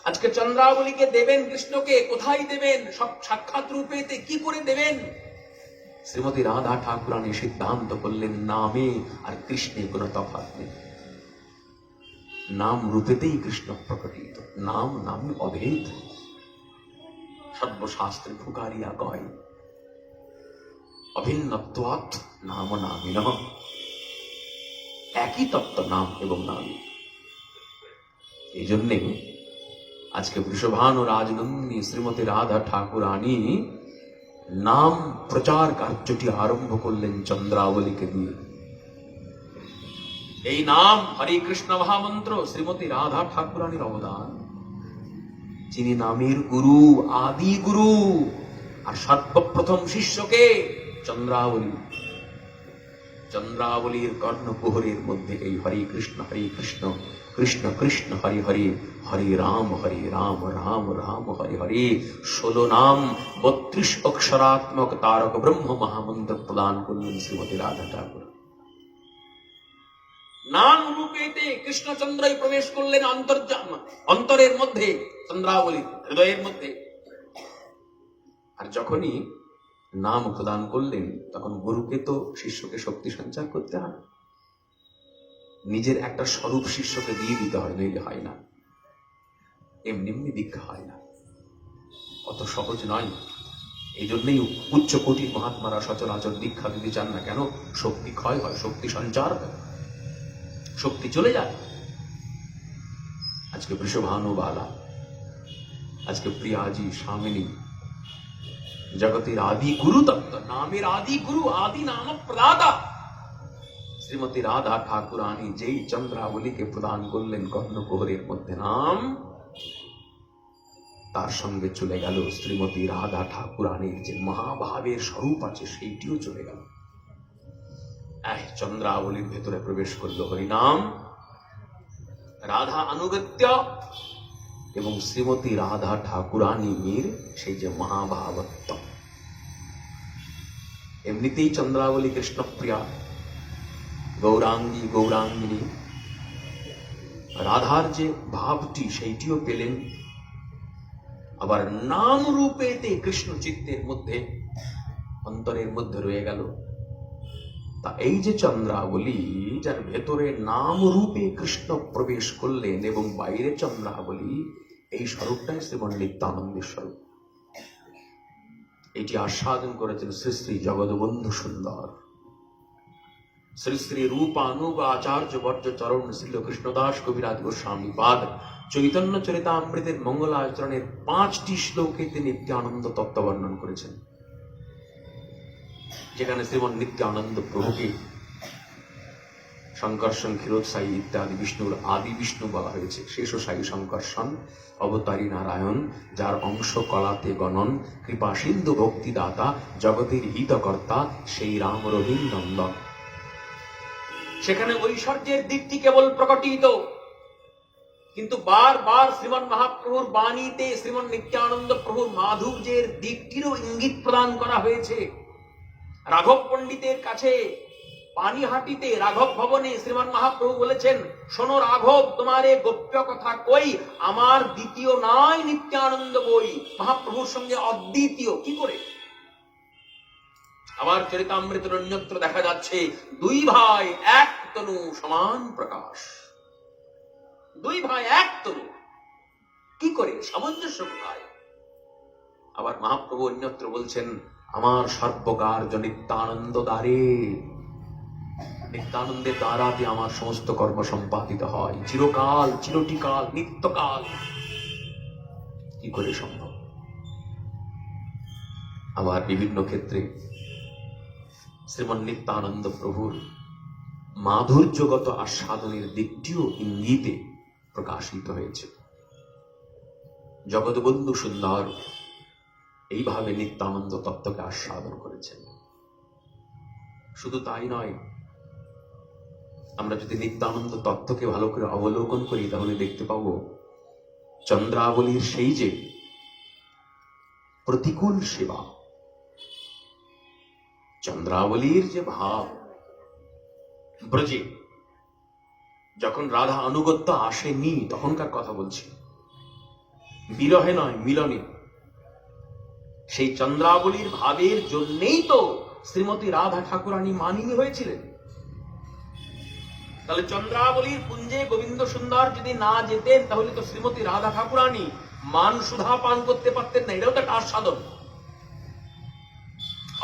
আজকে চন্দ্রাবলীকে দেবেন, কৃষ্ণকে কোথায় দেবেন, সব সাক্ষাৎ রূপেতে কি করে দেবেন? শ্রীমতী রাধা ঠাকুরানী সিদ্ধান্ত করলেন নামে আর কৃষ্ণে কোনো তফাৎ নেই। নাম রূপেতেই কৃষ্ণ প্রকটিত, নাম নামে অভেদ। সর্বশাস্ত্রে ফুকারিয়া কয় অভিন্নত্বাৎ নাম নামিনঃ, একই তত্ত্ব নাম এবং নামী। এই জন্যে আজকে বৃষভানু রাজনন্দিনী শ্রীমতী রাধা ঠাকুরানী নাম প্রচার কার্যটি আরম্ভ করলেন চন্দ্রাবলীকে দিয়ে। এই নাম হরে কৃষ্ণ মহামন্ত্র শ্রীমতী রাধা ঠাকুরানীর অবদান। যিনি নামের গুরু, আদি গুরু, আর সর্বপ্রথম শিষ্যকে চন্দ্রাবলী। চন্দ্রাবলীর কর্ণকুহরের মধ্যে এই হরে কৃষ্ণ কৃষ্ণ কৃষ্ণ হরে হরে, হরে রাম রাম রাম হরে হরে 16 নাম 32 অক্ষরাত্মক তারক ব্রহ্ম মহামন্ত্র প্রদান করলেন শ্রীমতী রাধা ঠাকুর। নাম রূপেতে কৃষ্ণচন্দ্রই প্রবেশ করলেন অন্তরের মধ্যে, চন্দ্রাবলীর হৃদয়ের মধ্যে। আর যখনই নাম প্রদান করলেন তখন গুরুকে তো শিষ্যকে শক্তি সঞ্চার করতে হয়, নিজের একটা স্বরূপ শিষ্যকে দিয়ে দিতে হয়, নইলে হয় না। এমনি এমনি দীক্ষা হয় না, অত সহজ নয়। এই জন্যই উচ্চ কোটির মহাত্মারা সচরাচর দীক্ষা দিতে চান না। কেন? শক্তি ক্ষয় হয়, শক্তি সঞ্চার হয়, শক্তি চলে যায়। আজকে বৃষভানুবালা, আজকে প্রিয়াজি স্বামিনী, জগতের আদি গুরু তত্ত্ব, নামের আদি গুরু, আদি নাম প্রদাতা শ্রীমতী রাধা ঠাকুরানী যেই চন্দ্রাবলীকে প্রদান করলেন কর্ণকুহরের মধ্যে নাম, তার সঙ্গে চলে গেল শ্রীমতী রাধা ঠাকুরানীর যে মহাভাবের স্বরূপ আছে সেইটিও চলে গেল। চন্দ্রাবলীর ভেতরে প্রবেশ করলো হরিনাম, রাধা আনুগত্য এবং শ্রীমতী রাধা ঠাকুরানীর সেই যে মহাভাবত্ব। এমনিতেই চন্দ্রাবলী কৃষ্ণপ্রিয়া, গৌরাঙ্গী গৌরাঙ্গিনী, রাধার যে ভাবটি সেইটিও পেলেন। আবার নাম রূপেতে কৃষ্ণ চিত্তের মধ্যে, অন্তরের মধ্যে রয়ে গেল। তা এই যে চন্দ্রাবলী, যার ভেতরে নাম রূপে কৃষ্ণ প্রবেশ করলেন এবং বাইরে চন্দ্রাবলী, এই স্বরূপটাই শ্রীমন নিত্যানন্দের স্বরূপ। এটি আস্বাদন করেছেন শ্রী শ্রী জগৎবন্ধু সুন্দর, শ্রী শ্রী রূপানুগ আচার্য বর্জ চরণ শ্রীল কৃষ্ণদাস কবিরাজ গোস্বামী পাদ চৈতন্য চরিতামৃতের মঙ্গলাচরণের 5টি শ্লোকে তিনি নিত্যানন্দ তত্ত্ব বর্ণন করেছেন, যেখানে শ্রীমন নিত্যানন্দ প্রভুকে শঙ্কর্ষণ, ক্ষীরোদসায়ী ইত্যাদি বিষ্ণুর আদি বিষ্ণু বলা হয়েছে। শেষসায়ী শঙ্কর্ষণ, অবতারী নারায়ণ, যার অংশ কলাতে গণন, কৃপা সিন্ধু ভক্তিদাতা, জগতের হিতকর্তা, সেই রাম রবীন্দ্রন্দন। সেখানে ঐশ্বর্যের দিকটি কেবল প্রকটিত, কিন্তু বারবার শ্রীমন মহাপ্রভুর বাণীতে শ্রীমন নিত্যানন্দ প্রভুর মাধুর্যের দিকটিরও ইঙ্গিত প্রদান করা হয়েছে। রাঘব পণ্ডিতের কাছে পানিহাটিতে রাঘব ভবনে শ্রীমান মহাপ্রভু বলেছেন, শোনো রাঘব, তোমার এ গোপ্য কথা কই, আমার দ্বিতীয় নাই নিত্যানন্দ বই। মহাপ্রভুর সঙ্গে অদ্বিতীয় কি করে? আবার চরিতামৃতের অন্যত্র দেখা যাচ্ছে 2 ভাই এক তনু সমান প্রকাশ, 2 ভাই এক তনু। কি করে, সামঞ্জস্য কোথায়? আবার মহাপ্রভু অন্যত্র বলছেন, আমার সর্বকার্য নিত্যানন্দ দ্বারে, নিত্যানন্দের দ্বারাতে আমার সমস্ত কর্ম সম্পাদিত হয়, চিরকাল, চিরটিকাল, নিত্যকাল। কি করে সম্ভব? আবার বিভিন্ন ক্ষেত্রে শ্রীমন নিত্যানন্দ প্রভুর মাধুর্যগত আস্বাদনের দিকটিও ইঙ্গিতে প্রকাশিত হয়েছে। জগৎবন্ধু সুন্দর এইভাবে নিত্যানন্দ তত্ত্বকে আস্বাদন করেছেন। শুধু তাই নয়, আমরা যদি নিত্যানন্দ তত্ত্বকে ভালো করে অবলোকন করি তাহলে দেখতে পাব চন্দ্রাবলীর সেই যে প্রতিকূল সেবা, চন্দ্রাবলীর যে ভাব, ব্রজে যখন রাধা আনুগত্য আসেনি তখনকার কথা বলছি, বিরহে নয়, মিলনে। সেই চন্দ্রাবলীর ভাবের জন্যেই তো শ্রীমতী রাধা ঠাকুরানী মানিনী হয়েছিলেন। তাহলে চন্দ্রাবলীর কুঞ্জে গোবিন্দ সুন্দর যদি না যেতেন তাহলে তো শ্রীমতী রাধা ঠাকুরানী মান সুধা পান করতে পারতেন না। এটাও তো একটা আস্বাদন।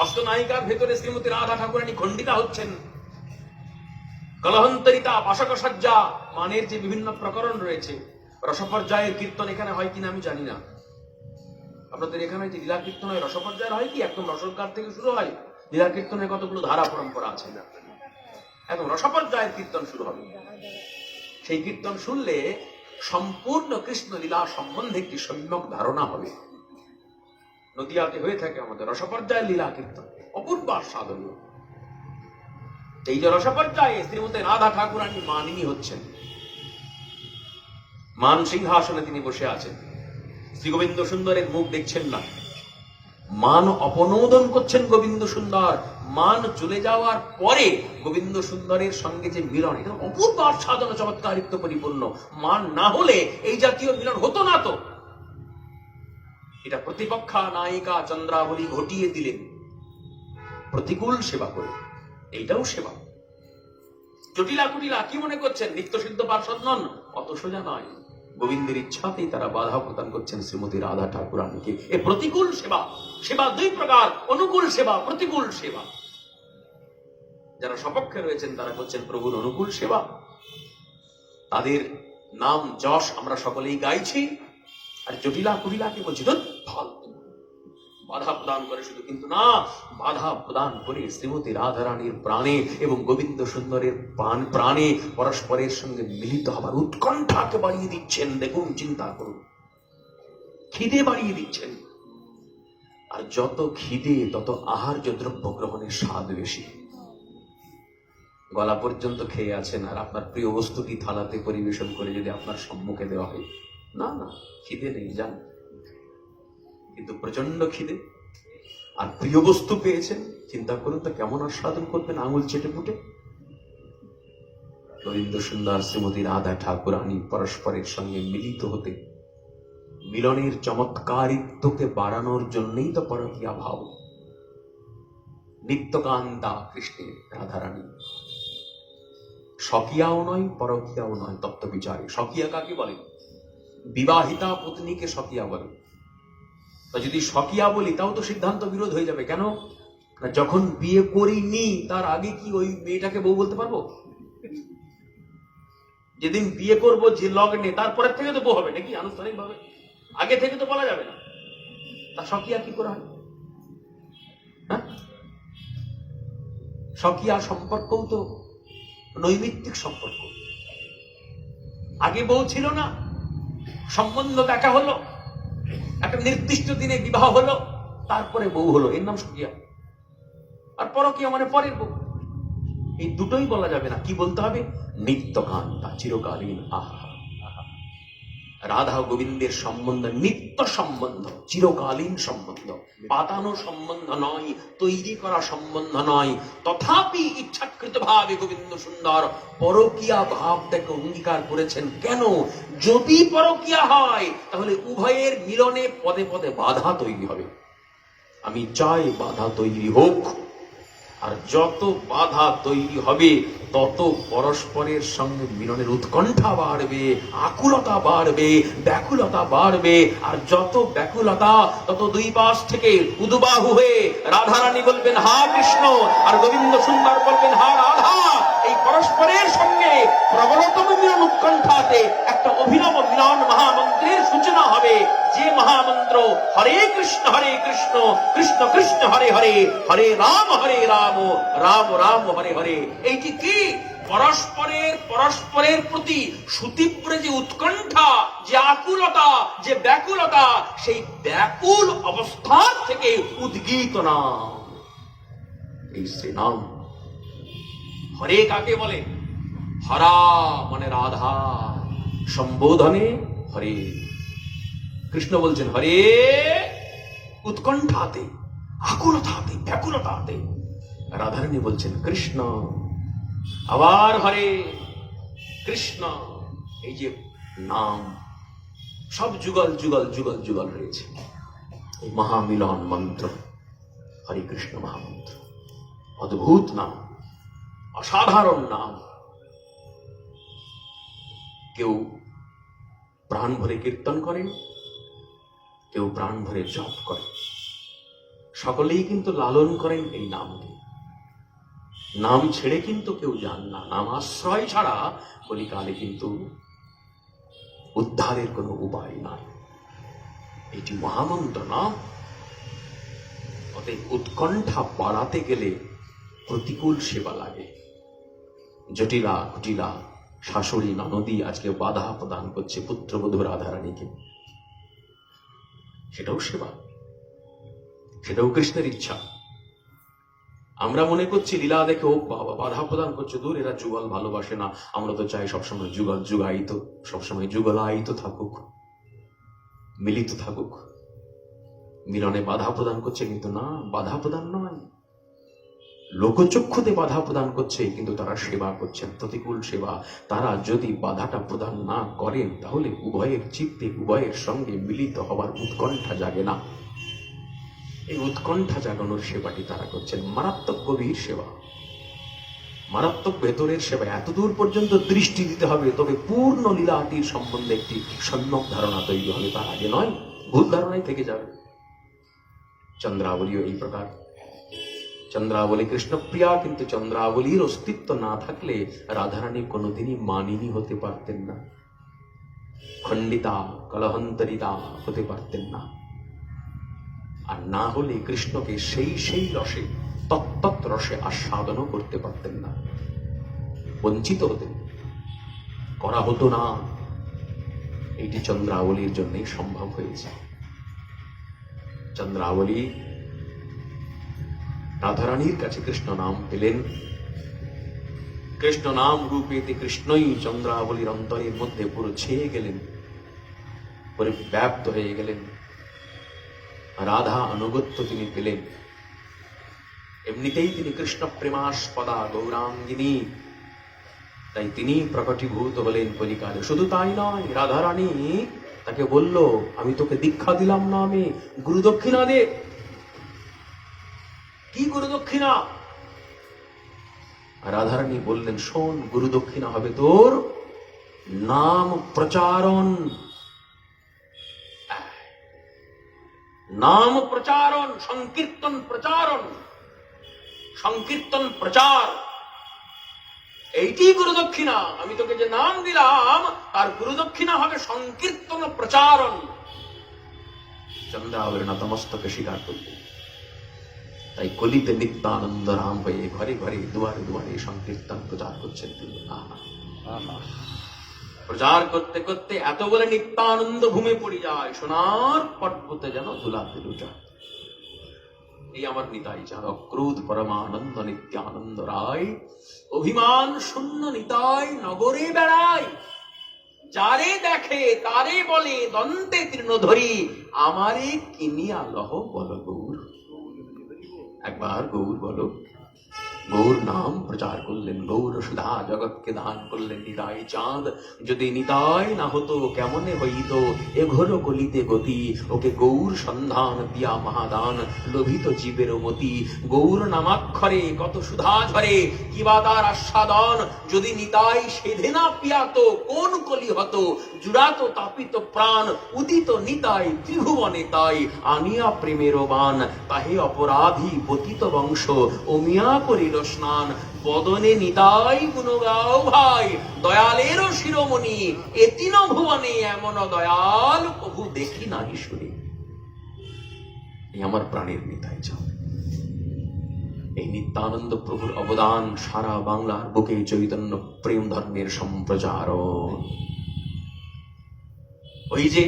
অষ্টনায়িকার ভেতরে শ্রীমতী রাধা ঠাকুরানী খণ্ডিতা হচ্ছেন, কলহন্তরিতা, পাশকসজ্জা, মানের যে বিভিন্ন প্রকরণ রয়েছে। রসপর্যায়ের কীর্তন এখানে হয় কিনা আমি জানি না। আপনাদের এখানে যে লীলা কীর্তন হয় রসপর্যায়ের হয় কি? একদম রসগার থেকে শুরু হয়। লীলা কীর্তনের কতগুলো ধারা পরম্পরা আছে, একদম রসপর্যায়ের কীর্তন শুরু হবে। সেই কীর্তন শুনলে সম্পূর্ণ কৃষ্ণ লীলা সম্বন্ধে একটি সম্যক ধারণা হবে। নদিয়াতে হয়ে থাকে আমাদের রসপর্যায়ের লীলা কীর্তন, অপূর্ব আস্বাদনীয়। এই যে রসপর্যায়ে শ্রীমতী রাধা ঠাকুরানী মানিনী হচ্ছেন, মান সিংহাসনে তিনি বসে আছেন, শ্রী গোবিন্দ সুন্দরের মুখ দেখছেন না, মান অপনোদন করছেন গোবিন্দ সুন্দর। মান চলে যাওয়ার পরে গোবিন্দ সুন্দরের সঙ্গে যে মিলন, এটা অপূর্ব আস্বাদন, চমৎকারিত্ব পরিপূর্ণ। মান না হলে এই জাতীয় মিলন হতো না। তো এটা প্রতিপক্ষা নায়িকা চন্দ্রাবলী ঘটিয়ে দিলেন প্রতিকূল সেবা করে। এইটাও সেবা। জটিলা কুটিলা কি মনে করছেন নিত্য সিদ্ধ পার্ষদ নন? অত সোজা নয়। গোবিন্দের ইচ্ছাতেই তারা বাধা প্রদান করছেন শ্রীমতী রাধা ঠাকুরানীকে। এ প্রতিকূল সেবা। সেবা দুই প্রকার, অনুকূল সেবা, প্রতিকূল সেবা। যারা সপক্ষে রয়েছেন তারা করছেন প্রভুর অনুকূল সেবা, তাদের নাম যশ আমরা সকলেই গাইছি। আর জটিলা কুটিলাকে বলছি বাধা প্রদান করে শুধু, কিন্তু না, বাধা প্রদান করে শ্রীমতী রাধারানীর প্রাণে এবং গোবিন্দ সুন্দরের প্রাণে পরস্পরের সঙ্গে মিলিত হবার উৎকণ্ঠাকে বাড়িয়ে দিচ্ছেন। দেখুন, চিন্তা করুন, খিদে বাড়িয়ে দিচ্ছেন। আর যত খিদে তত আহার্য দ্রব্য গ্রহণের স্বাদ বেশি। গলা পর্যন্ত খেয়ে আছেন আর আপনার প্রিয় বস্তুটি থালাতে পরিবেশন করে যদি আপনার সম্মুখে দেওয়া হয়, না না, খিদে নেই, যান। কিন্তু প্রচন্ড খিদে আর প্রিয় বস্তু পেয়েছেন, চিন্তা করুন তো কেমন আস্বাদন করবেন আঙুল চেটে পুটে। গোবিন্দ সুন্দর শ্রীমতী রাধা ঠাকুরানী পরস্পরের সঙ্গে মিলিত হতে, মিলনের চমৎকারিত্বকে বাড়ানোর জন্যই তো পরকীয়া ভাব। নিত্যকান্তা কৃষ্ণের রাধারানী স্বকীয়াও নয়, পরকীয়াও নয়। তত্ত্ব বিচারে স্বকীয়া কাকে বলে? বিবাহিতা পত্নীকে স্বকীয়া বলে। যদি স্বকীয়া বলি তাও তো সিদ্ধান্ত বিরোধ হয়ে যাবে। কেন? যখন বিয়ে করিনি তার আগে কি ওই মেয়েটাকে বউ বলতে পারবো? যেদিন বিয়ে করব যে লগ্নে, তারপরের থেকে তো বউ হবে নাকি আনুষ্ঠানিক ভাবে? আগে থেকে তো বলা যাবে না। তা স্বকীয়া কি করে হয়? স্বকীয়া সম্পর্কও তো নৈমিত্তিক সম্পর্ক। আগে বউ ছিল না, সম্বন্ধ দেখা হলো, একটা নির্দিষ্ট দিনে বিবাহ হলো, তারপরে বউ হলো, এর নাম স্বকীয়া। আর পরকীয়া মানে পরের বউ। এই দুটোই বলা যাবে না। কি বলতে হবে? নিত্যকান্তা, চিরকালীন। আহা, রাধা গোবিন্দের সম্বন্ধ নিত্য সম্বন্ধ, চিরকালীন সম্বন্ধ, পাতানো সম্বন্ধ নয়, তৈরি করা সম্বন্ধ নয়। তথাপি ইচ্ছাকৃত ভাবে গোবিন্দ সুন্দর পরকীয়া ভাবটাকে অঙ্গীকার করেছেন। কেন? যদি পরকীয়া হয় তাহলে উভয়ের মিলনে পদে পদে বাধা তৈরি হবে। আমি চাই বাধা তৈরি হোক। আর যত বাধা তৈরি হবে তত পরস্পরের সঙ্গে মিলনের উৎকণ্ঠা বাড়বে, আকুলতা বাড়বে, ব্যাকুলতা বাড়বে। আর যত ব্যাকুলতা তত দুই পাশ থেকে উদবাহু হয়ে রাধারানী বলবেন হা কৃষ্ণ, আর গোবিন্দ সুন্দর বলবেন হা রাধা। এই পরস্পরের সঙ্গে প্রবলতম মিলন উৎকণ্ঠাতে একটা অভিনব মিলন মহামন্ত্রের সূচনা হবে, যে মহামন্ত্র হরে কৃষ্ণ কৃষ্ণ কৃষ্ণ হরে হরে, হরে রাম রাম রাম হরে হরে। এইটি কি? পরস্পরের প্রতি সুতীব্র যে উৎকণ্ঠা, যে আকুলতা, যে ব্যাকুলতা, সেই ব্যাকুল অবস্থা থেকে উদ্গীত নাম, এই সে নাম। হরে কাকে বলে? হরা মানে রাধা, সম্বোধনে হরে। কৃষ্ণ বলছেন হরে উৎকণ্ঠাতে, আকুলতাতে, ব্যাকুলতাতে। রাধারানী বলছেন কৃষ্ণ, আবার হরে কৃষ্ণ। এই যে নাম সব যুগল যুগল যুগল যুগল রয়েছে। এই মহামিলন মন্ত্র হরে কৃষ্ণ মহামন্ত্র, অদ্ভুত নাম, অসাধারণ নাম। কেউ প্রাণ ভরে কীর্তন করেন, কেউ প্রাণ ভরে জপ করেন, সকলেই কিন্তু লালন করেন এই নামকে। নাম ছেড়ে কিন্তু কেউ যান না। নাম আশ্রয় ছাড়া কলিকালে কিন্তু উদ্ধারের কোনো উপায় নাই। এটি মহামন্ত্র নাম। অতএব উৎকণ্ঠা বাড়াতে গেলে প্রতিকূল সেবা লাগে। জটিলা কুটিলা শাশুড়ি ননদী আজকে বাধা প্রদান করছে পুত্রবধূ রাধারানীকে, সেটাও সেবা, সেটাও কৃষ্ণের ইচ্ছা। আমরা মনে করছি লীলা দেখে ও বাবা বাধা প্রদান করছে, দূর এরা যুগল ভালোবাসে না। আমরা তো চাই সবসময় যুগল যুগায়িত, সবসময় যুগলায়িত থাকুক, মিলিত থাকুক। মিলনে বাধা প্রদান করছে, কিন্তু না, বাধা প্রদান নয়, লোকচক্ষুতে বাধা প্রদান করছে, কিন্তু তারা সেবা করছেন, প্রতিকূল সেবা। তারা যদি বাধাটা প্রদান না করেন তাহলে উভয়ের চিত্তে, উভয়ের সঙ্গে মিলিত হবার উৎকণ্ঠা জাগে না। এই উৎকণ্ঠা জাগানোর সেবাটি তারা করছেন। মারাত্মক গভীর সেবা, মারাত্মক ভেতরের সেবা। এতদূর পর্যন্ত দৃষ্টি দিতে হবে, তবে পূর্ণ লীলাটির সম্বন্ধে একটি সম্যক ধারণা তৈরি হবে। তার আগে নয়, ভুল ধারণাই থেকে যাবে। চন্দ্রাবলীও এই প্রকার। চন্দ্রাবলী কৃষ্ণপ্রিয়া, কিন্তু চন্দ্রাবলীর অস্তিত্ব না থাকলে রাধারানী কোনোদিনই মানিনী হতে পারতেন না, খণ্ডিতা কলহন্তরিতা হতে পারতেন না। আর না হলে কৃষ্ণকে সেই রসে, তত্তৎ রসে আস্বাদনও করতে পারতেন না, বঞ্চিত হতেন, করা হতো না। এইটি চন্দ্রাবলীর জন্যই সম্ভব হয়েছে। চন্দ্রাবলী রাধারানীর কাছে কৃষ্ণ নাম পেলেন। কৃষ্ণ নাম রূপেতে কৃষ্ণই চন্দ্রাবলীর অন্তরের মধ্যে পুরো ছেয়ে গেলেন, পরিব্যাপ্ত হয়ে গেলেন। রাধা আনুগত্য তিনি পেলেন। এমনিতেই তিনি কৃষ্ণ প্রেমাস্পদা গৌরাঙ্গিনী, তাই তিনি প্রকটীভূত হলেন কলিকালে। শুধু তাই নয়, রাধারানী তাকে বলল, আমি তোকে দীক্ষা দিলাম না, আমি গুরুদক্ষিণা দে। কি গুরুদক্ষিণা? রাধারানী বললেন, শোন, গুরুদক্ষিণা হবে তোর নাম প্রচারণ। নাম প্রচারণ, সংকীর্তন প্রচারণ, সংকীর্তন প্রচার, এইটি গুরুদক্ষিণা। আমি তোকে যে নাম দিলাম তার গুরুদক্ষিণা হবে সংকীর্তন প্রচারণ। চন্দ্রাবলী নতমস্তকে স্বীকার করবে। তাই কলিতে নিত্যানন্দ রাম হয়ে ঘরে ঘরে দুয়ারে দুয়ারে সংকীর্তন প্রচার করছেন তিনি। প্রচার করতে করতে এত বলে নিত্যানন্দ ভূমে পড়ে যায়, সোনার পর্বতে যেন ধুলাতে লুটা। এই আমার নিতাই চাঁদ, অক্রোধ পরমানন্দ নিত্যানন্দ রায়, অভিমান শূন্য নিতাই নগরে বেড়ায়। যারে দেখে তারে বলে দন্তে তৃণধরি, আমারে কিনিয়া লহ বল গৌর। একবার গৌর বলো। গৌর নাম প্রচার করলেন, গৌর সুধা জগৎকে দান করলেন নিতাই চাঁদ। যদি নিতাই না হতো কেমনে হইত এ ঘোর কলিতে গতি, ওকে গৌর সন্ধান দিয়া মহাদান লোভিত জীবের মতি। গৌর নামাক্ষরে কত সুধা ঝরে, কিবা তার আস্বাদন, যদি নিতাই সেধে না পিয়াত কোন কলি হতো, জুড়াত তাপিত প্রাণ উদিত নিতাই ত্রিভুবনে তাই, আনিয়া প্রেমের বান তাহে অপরাধী পতিত বংশ অমিয়া করিল স্নান। বদনে নিতাই গুণ গাও ভাই, দয়ালেরও শিরোমণি, এতিন ভুবনে এমন দয়াল প্রভু দেখি নাহি শুনি। এই আমার প্রাণের নিতাই চাঁদ। এই নিত্যানন্দ প্রভুর অবদান সারা বাংলার বুকে চৈতন্য প্রেম ধর্মের সম্প্রচারণ। ওই যে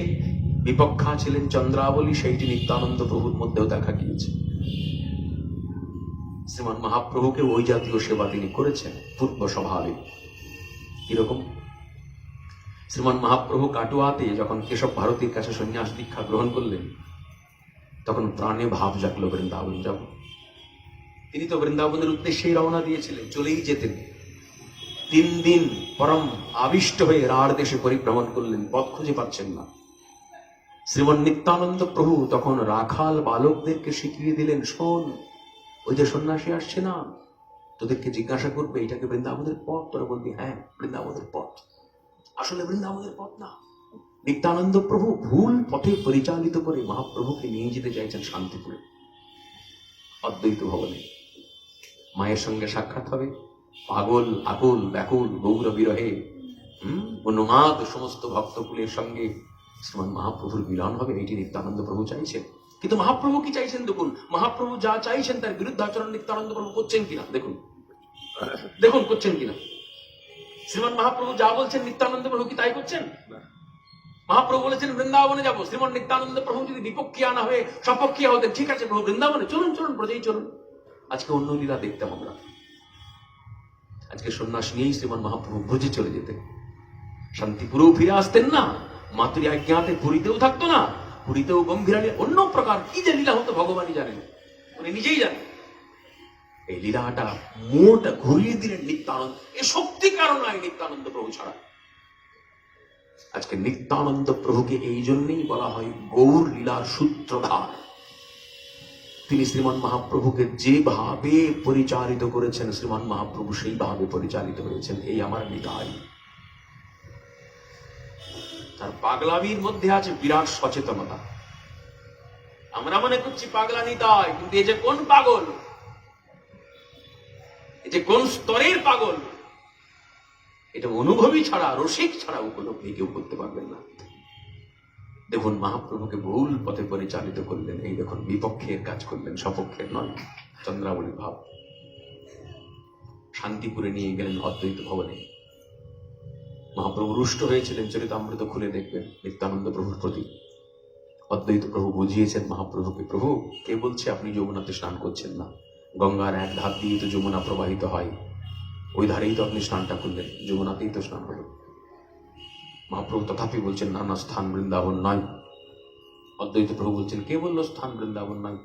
বিপক্ষা ছিলেন চন্দ্রাবলী, সেইটি নিত্যানন্দ প্রভুর মধ্যেও দেখা গিয়েছে। শ্রীমান মহাপ্রভুকে ওই জাতীয় সেবা তিনি করেছেন পূর্ব স্বভাবে। কিরকম? শ্রীমান মহাপ্রভু কাটুয়াতে যখন কেশব ভারতীর কাছে সন্ন্যাস দীক্ষা গ্রহণ করলেন, তখন প্রাণে ভাব জাগলো বৃন্দাবন যাব। তিনি তো বৃন্দাবনের উদ্দেশ্যেই রওনা দিয়েছিলেন, চলেই যেতেন। 3 দিন পরম আবিষ্ট হয়ে রাঢ় দেশে পরিভ্রমণ করলেন, পথ খুঁজে পাচ্ছেন না। শ্রীমন নিত্যানন্দ প্রভু তখন রাখাল বালকদেরকে শিখিয়ে দিলেন, শোন, ওই যে সন্ন্যাসী আসছে না, তোদেরকে জিজ্ঞাসা করবে এটাকে বৃন্দাবনের পথ, তোরা বলবি হ্যাঁ বৃন্দাবনের পথ। আসলে বৃন্দাবনের পথ না। নিত্যানন্দ প্রভু ভুল পথে পরিচালিত করে মহাপ্রভুকে নিয়ে যেতে চাইছেন শান্তিপুরে, অদ্বৈত ভবনে। মায়ের সঙ্গে সাক্ষাৎ হবে, পাগল আকুল ব্যাকুল গৌর বিরহে উন্মাদ সমস্ত ভক্তকুলের সঙ্গে শ্রীমান মহাপ্রভুর মিলন হবে, এটি নিত্যানন্দ প্রভু চাইছেন। কিন্তু মহাপ্রভু কি চাইছেন দেখুন, মহাপ্রভু যা চাইছেন তার বিরুদ্ধাচরণ নিত্যানন্দ প্রভু করছেন কিনা দেখুন, দেখুন করছেন কিনা। শ্রীমান মহাপ্রভু যা বলছেন নিত্যানন্দ প্রভু কি তাই করছেন? মহাপ্রভু বলেছেন বৃন্দাবনে যাবো, শ্রীমান নিত্যানন্দ প্রভু যদি বিপক্ষিয়া না হয়ে সপক্ষিয়া হতেন, ঠিক আছে প্রভু বৃন্দাবনে চলুন চলুন ব্রজেই চলুন। আজকে অন্য লীলা দেখতাম আমরা। আজকে সন্ন্যাস নিয়েই শ্রীমান মহাপ্রভু ব্রজে চলে যেতেন, শান্তিপুরেও ফিরে আসতেন না, মাতুরি আজ্ঞাতে পুরীতেও থাকতো না, পুরীতেও গম্ভীরা অন্য প্রকার কি যে লীলা হতো ভগবানই জানেন, উনি নিজেই জানেন। এই লীলাটা মোটা ঘুরিয়ে দিলেন নিত্যানন্দ, এ সত্যিকার নয় নিত্যানন্দ প্রভু ছাড়া। আজকে নিত্যানন্দ প্রভুকে এই জন্যই বলা হয় গৌর লীলার সূত্রধার। তিনি শ্রীমান মহাপ্রভুকে যেভাবে পরিচালিত করেছেন, শ্রীমান মহাপ্রভু সেইভাবে পরিচালিত হয়েছেন। এই আমার নিতাই। তার পাগলামির মধ্যে আছে বিরাট সচেতনতা। আমরা মনে করছি পাগলা নিতাই, কিন্তু এই যে কোন পাগল, এই যে কোন স্তরের পাগল, এটা অনুভবী ছাড়া, রসিক ছাড়া উপলব্ধি কেউ করতে পারবেন না। দেখুন মহাপ্রভুকে ভুল পথে পরিচালিত করলেন, এই দেখুন বিপক্ষের কাজ করলেন, সপক্ষের নয়। চন্দ্রাবলী ভাব। শান্তিপুরে নিয়ে গেলেন অদ্বৈত ভবনে। মহাপ্রভু রুষ্ট হয়েছিলেন, চরিতামৃত খুলে দেখবেন নিত্যানন্দ প্রভুর প্রতি। অদ্বৈত প্রভু বুঝিয়েছেন মহাপ্রভুকে, প্রভু কে বলছে আপনি যমুনাতে স্নান করছেন না? গঙ্গার এক ধার দিয়ে তো যমুনা প্রবাহিত হয়, ওই ধারেই তো আপনি স্নানটা করলেন, যমুনাতেই তো স্নান হল। মহাপ্রভু তথাপি বলছেন না না, স্থান বৃন্দাবন নয়। অদ্বৈত প্রভু বলছেন, কে বললো স্থান বৃন্দাবন নয়?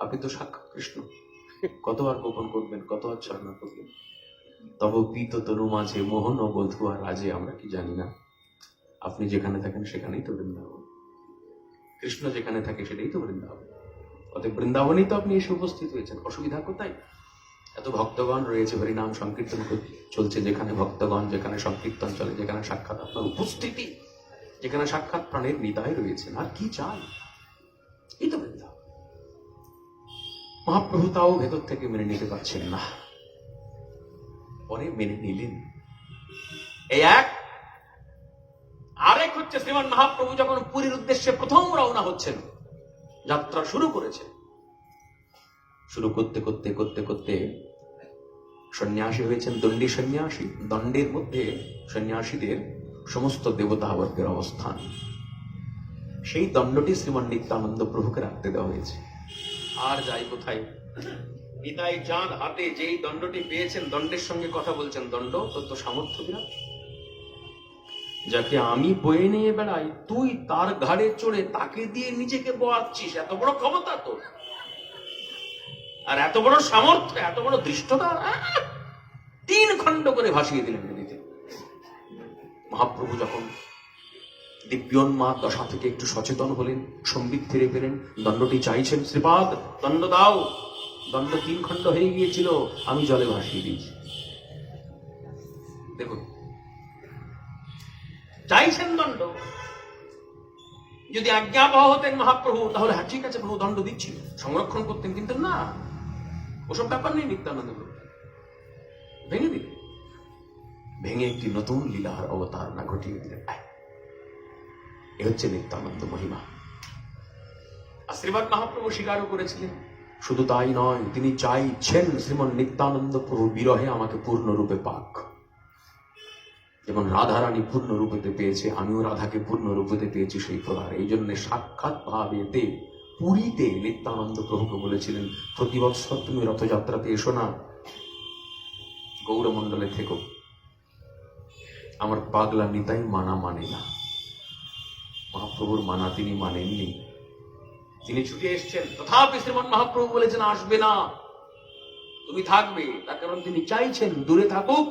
আপনি তো সাক্ষাৎ কৃষ্ণ, কত আর গোপন করবেন, কত আর ছলনা করবেন? তব পীত তনু মাঝে মোহন ও বধুয়া রাজে, আমরা কি জানি না? আপনি যেখানে থাকেন সেখানেই তো বৃন্দাবন, কৃষ্ণ যেখানে থাকে সেটাই তো বৃন্দাবন। অতএব বৃন্দাবনেই তো আপনি এসে উপস্থিত হয়েছেন, অসুবিধা কোথায়? এত ভক্তগণ রয়েছে, হরিনাম সংকীর্তন চলছে, যেখানে ভক্তগণ, যেখানে সংকীর্তন চলে, যেখানে সাক্ষাৎ আপনার উপস্থিতি, যেখানে সাক্ষাৎ প্রাণের নিতাই রয়েছেন, আর কি চাই? এই তো বৃন্দাবন। মহাপ্রভু তাও ভেতর থেকে মেনে নিতে পারছেন না, পরে মেনে নিলেন। এই এক। আরেক হচ্ছে শ্রীমান মহাপ্রভু যখন পুরীর উদ্দেশ্যে প্রথম রওনা হচ্ছেন, যাত্রা শুরু করেছেন, শুরু করতে করতে করতে করতে সন্ন্যাসী হয়েছেন, দণ্ডী সন্ন্যাসী। দণ্ডের মধ্যে সন্ন্যাসীদের সমস্ত দেবতাবর্গের অবস্থান। সেই দণ্ডটি শ্রীমান নিত্যানন্দ প্রভুকে রাখতে দেওয়া হয়েছে। আর যাই কোথায়, নিতাই চাঁদ হাতে যেই দণ্ডটি পেয়েছেন, দণ্ডের সঙ্গে কথা বলছেন, দণ্ড তোর তো সামর্থ্য বিরাট, যাকে আমি বয়ে নিয়ে বেড়াই তুই তার ঘাড়ে চড়ে তাকে দিয়ে নিজেকে বোয়াচ্ছিস, এত বড় ক্ষমতা তোর। আর এত বড় সামর্থ্য, এত বড় দৃষ্টতা, 3 খণ্ড করে ভাসিয়ে দিলেন নদীতে। মহাপ্রভু যখন দিব্যোন্মাদ দশা থেকে একটু সচেতন হলেন, সম্বিত ফিরে পেলেন, দণ্ডটি চাইছেন, শ্রীপাদ দণ্ড দাও। দণ্ড 3 খণ্ড হয়ে গিয়েছিল, আমি জলে ভাসিয়ে দিয়েছি। দেখুন, চাইছেন দণ্ড। যদি আজ্ঞাবহ হতেন মহাপ্রভু, তাহলে হ্যাঁ ঠিক আছে প্রভু দণ্ড দিচ্ছি, সংরক্ষণ করতেন, কিন্তু না, ওসব ব্যাপার নেই। নিত্যানন্দ ভেঙে দিলেন, ভেঙে একটি নতুন লীলার অবতারণা ঘটিয়ে দিলেন। এ হচ্ছে নিত্যানন্দ মহিমা। আর শ্রীমৎ মহাপ্রভু স্বীকারও করেছিলেন। শুধু তাই নয়, তিনি চাইছেন শ্রীমন নিত্যানন্দ প্রভু বিরহে আমাকে পূর্ণরূপে পাক। যেমন রাধারানী পূর্ণ রূপেতে পেয়েছে, আমিও রাধাকে পূর্ণ রূপেতে পেয়েছি সেই প্রকার। এই জন্য সাক্ষাৎ ভাবেতে পুরীতে নিত্যানন্দ প্রভুকে বলেছিলেন, প্রতি বৎসর তুমি রথযাত্রাতে এসো না, গৌরমণ্ডলে থেকো। আমার পাগলা নিতাই মানা মানে না। মহাপ্রভুর মানা তিনি মানেননি, তিনি ছুটে এসছেন। তথাপি শ্রীমন মহাপ্রভু বলেছেন আসবে না, তুমি থাকবে। তার কারণ তিনি চাইছেন দূরে থাকুক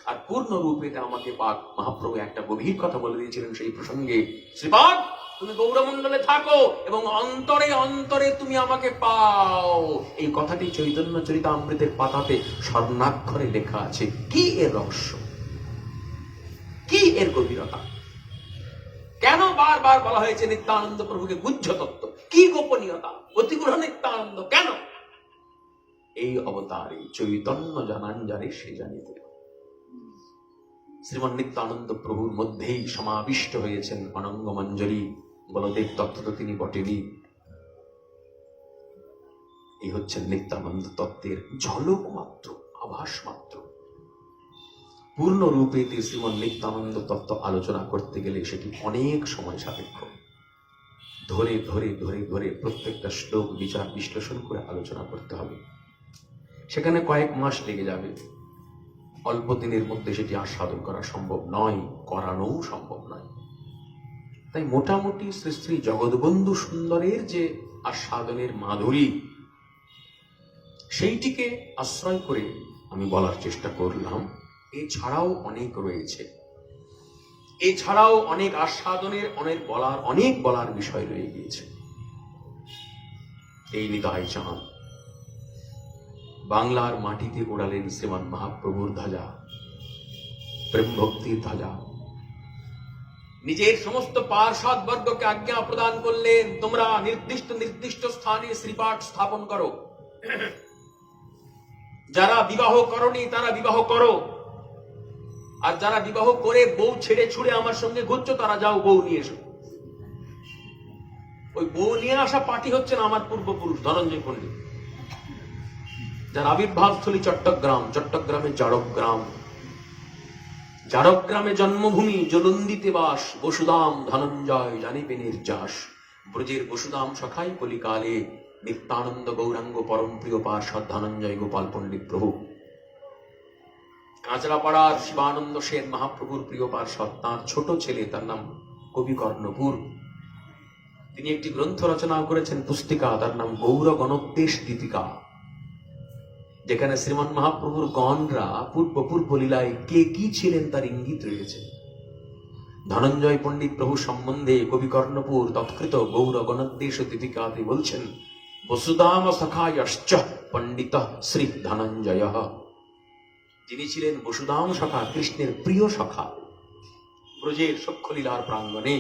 আর পূর্ণ রূপে আমাকে পাক। মহাপ্রভু একটা গভীর কথা বলে দিয়েছিলেন সেই প্রসঙ্গে, শ্রীপাদ তুমি গৌরমণ্ডলে থাকো এবং অন্তরে অন্তরে তুমি আমাকে পাও। এই কথাটি চৈতন্য চরিতামৃতের পাতাতে স্বর্ণাক্ষরে লেখা আছে। কি এর রহস্য, কি এর গভীরতা? কেন বারবার বলা হয়েছে নিত্যানন্দ প্রভুকে গুহ্য তত্ত্ব? কি গোপনীয়তা? অতিগ্রহ নিত্যানন্দ কেন? এই অবতারে চৈতন্য জানান যারে সে জানিতে। শ্রীমন নিত্যানন্দ প্রভুর মধ্যেই সমাবিষ্ট হয়েছেন অনঙ্গ মঞ্জরি। বলদেব তত্ত্ব তো তিনি বটেনি। এই হচ্ছে নিত্যানন্দ তত্ত্বের ঝলক মাত্র, আভাস মাত্র। পূর্ণ রূপে শ্রীমন নিত্যানন্দ তত্ত্ব আলোচনা করতে গেলে সেটি অনেক সময় সাপেক্ষ। ধরে ধরে ধরে ধরে প্রত্যেকটা শ্লোক বিচার বিশ্লেষণ করে আলোচনা করতে হবে। সেখানে কয়েক মাস লেগে যাবে। অল্প দিনের মধ্যে সেটি আস্বাদন করা সম্ভব নয়, করানো সম্ভব নয়। তাই মোটামুটি শ্রী শ্রী জগৎবন্ধু সুন্দরের যে আস্বাদনের মাধুরী, সেইটিকে আশ্রয় করে আমি বলার চেষ্টা করলাম। এছাড়াও অনেক রয়েছে, এছাড়াও অনেক আস্বাদনের, অনেক বলার বিষয় রয়ে গিয়েছে। এই নিতাই চাঁদ বাংলার মাটিতে ওড়ালেন শ্রীমান মহাপ্রভুর ধ্বজা, প্রেম ভক্তির ধ্বজা। নিজের সমস্ত পার্ষদ বর্গকে আজ্ঞা প্রদান করলেন, তোমরা নির্দিষ্ট নির্দিষ্ট স্থানে শ্রীপাঠ স্থাপন করো। যারা বিবাহ করনি তারা বিবাহ করো, আর যারা বিবাহ করে বউ ছেড়ে ছুড়ে আমার সঙ্গে ঘুরছো তারা যাও বউ নিয়ে এসো। ওই বউ নিয়ে আসা পার্টি হচ্ছেন আমার পূর্বপুরুষ ধনঞ্জয় পণ্ডিত, যার আবির্ভাবস্থলী চট্টগ্রাম, চট্টগ্রামে জারকগ্রাম, জারকগ্রামে জন্মভূমি, জলন্দিতে বাস, বসুদাম ধনঞ্জয় জানিবে নির্যাস। ব্রজের বসুদাম সখাই কলিকালে, নিত্যানন্দ গৌরাঙ্গ পরম প্রিয় পার্ষদ ধনঞ্জয় গোপাল পণ্ডিত প্রভু। কাঁচরাপাড়ার শিবানন্দ সেন মহাপ্রভুর প্রিয় পার্ষদ, তাঁর ছোট ছেলে, তার নাম কবি কর্ণপুর। তিনি একটি গ্রন্থ রচনা করেছেন, পুস্তিকা, তার নাম গৌর গণোদ্দেশ দীপিকা, যেখানে শ্রীমন মহাপ্রভুর গণরা পূর্ব লীলায় কে কি ছিলেন তার ইঙ্গিত রয়েছে। ধনঞ্জয় পণ্ডিত প্রভু সম্বন্ধে কবি কর্ণপুর তৎকৃত গৌর গণোদ্দেশ দীপিকাতে বলছেন, বসুদাম সখায়শ্চ পণ্ডিত শ্রী ধনঞ্জয়। যিনি ছিলেন বসুদাম সখা, কৃষ্ণের প্রিয় সখা, ব্রজের সখ্যলীলার প্রাঙ্গণে,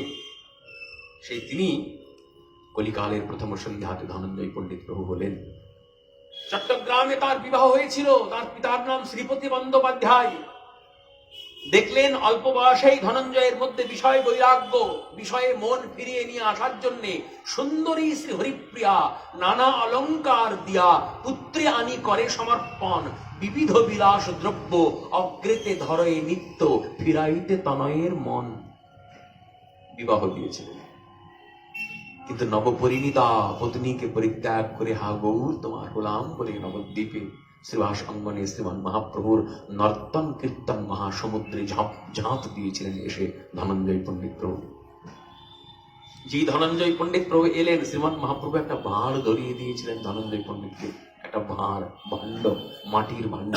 সেই তিনি কলিকালের প্রথম সন্ধ্যাতে ধনঞ্জয় পণ্ডিত প্রভু বলেন। চট্টগ্রামে তার বিবাহ হয়েছিল, তার পিতার নাম শ্রীপতি বন্দ্যোপাধ্যায়। দেখলেন অল্প বয়সেই ধনঞ্জয়ের মধ্যে বিষয় বৈরাগ্য, বিষয়ে মন ফিরিয়ে নিয়ে আসার জন্য সুন্দরী শ্রী হরিপ্রিয়া নানা অলঙ্কার দিয়া পুত্রে আনি করে সমর্পণ, বিবিধ বিলাস দ্রব্য অগ্রেতে ধরয়ে নিত্য, ফিরাইতে তনয়ের মন। বিবাহ দিয়েছিলেন, কিন্তু নবপরিণীতা পত্নীকে পরিত্যাগ করে হা গৌর তোমার গোলাম বলে নবদ্বীপে শ্রীবাস অঙ্গনে শ্রীমান মহাপ্রভুর নর্তন কীর্তন মহাসমুদ্রে ঝাঁপ দিয়েছিলেন এসে ধনঞ্জয় পণ্ডিত প্রভু। যে ধনঞ্জয় পণ্ডিত প্রভু এলেন, শ্রীমান মহাপ্রভু একটা বাঁড় ধরিয়ে দিয়েছিলেন ধনঞ্জয় পণ্ডিতকে। একটা ভাণ্ড, মাটির ভাণ্ড।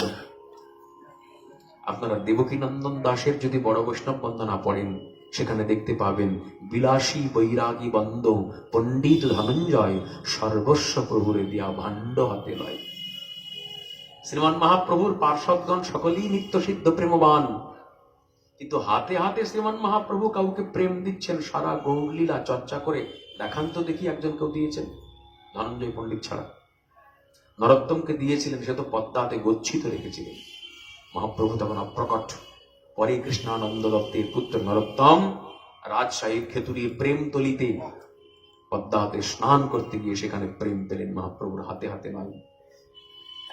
আপনারা দেবকীনন্দন দাশের যদি বড় বৈষ্ণব বন্দনা পড়েন, সেখানে দেখতে পাবেন বিলাসী বৈরাগী বন্দ পণ্ডিত ধনঞ্জয় সর্বস্ব প্রভুরে দিয়া ভাণ্ড হাতে লয়। শ্রীমান মহাপ্রভুর পার্শ্বদগণ সকলেই নিত্য সিদ্ধ প্রেমবান, কিন্তু হাতে হাতে শ্রীমান মহাপ্রভু কাউকে প্রেম দিচ্ছেন সারা গৌরলীলা চর্চা করে দেখান তো দেখি একজন কেউ দিয়েছেন? ধনঞ্জয় পণ্ডিত ছাড়া। নরোত্তমকে দিয়েছিলেন, সে তো পদ্মাতে গচ্ছিত রেখেছিলেন। মহাপ্রভু তখন অপ্রকট। পরে কৃষ্ণানন্দ দত্তের পুত্র নরোত্তম রাজশাহীর খেতুরির প্রেম তলিতে পদ্মাতে স্নান করতে গিয়ে সেখানে প্রেম পেলেন। মহাপ্রভুর হাতে হাতে নয়,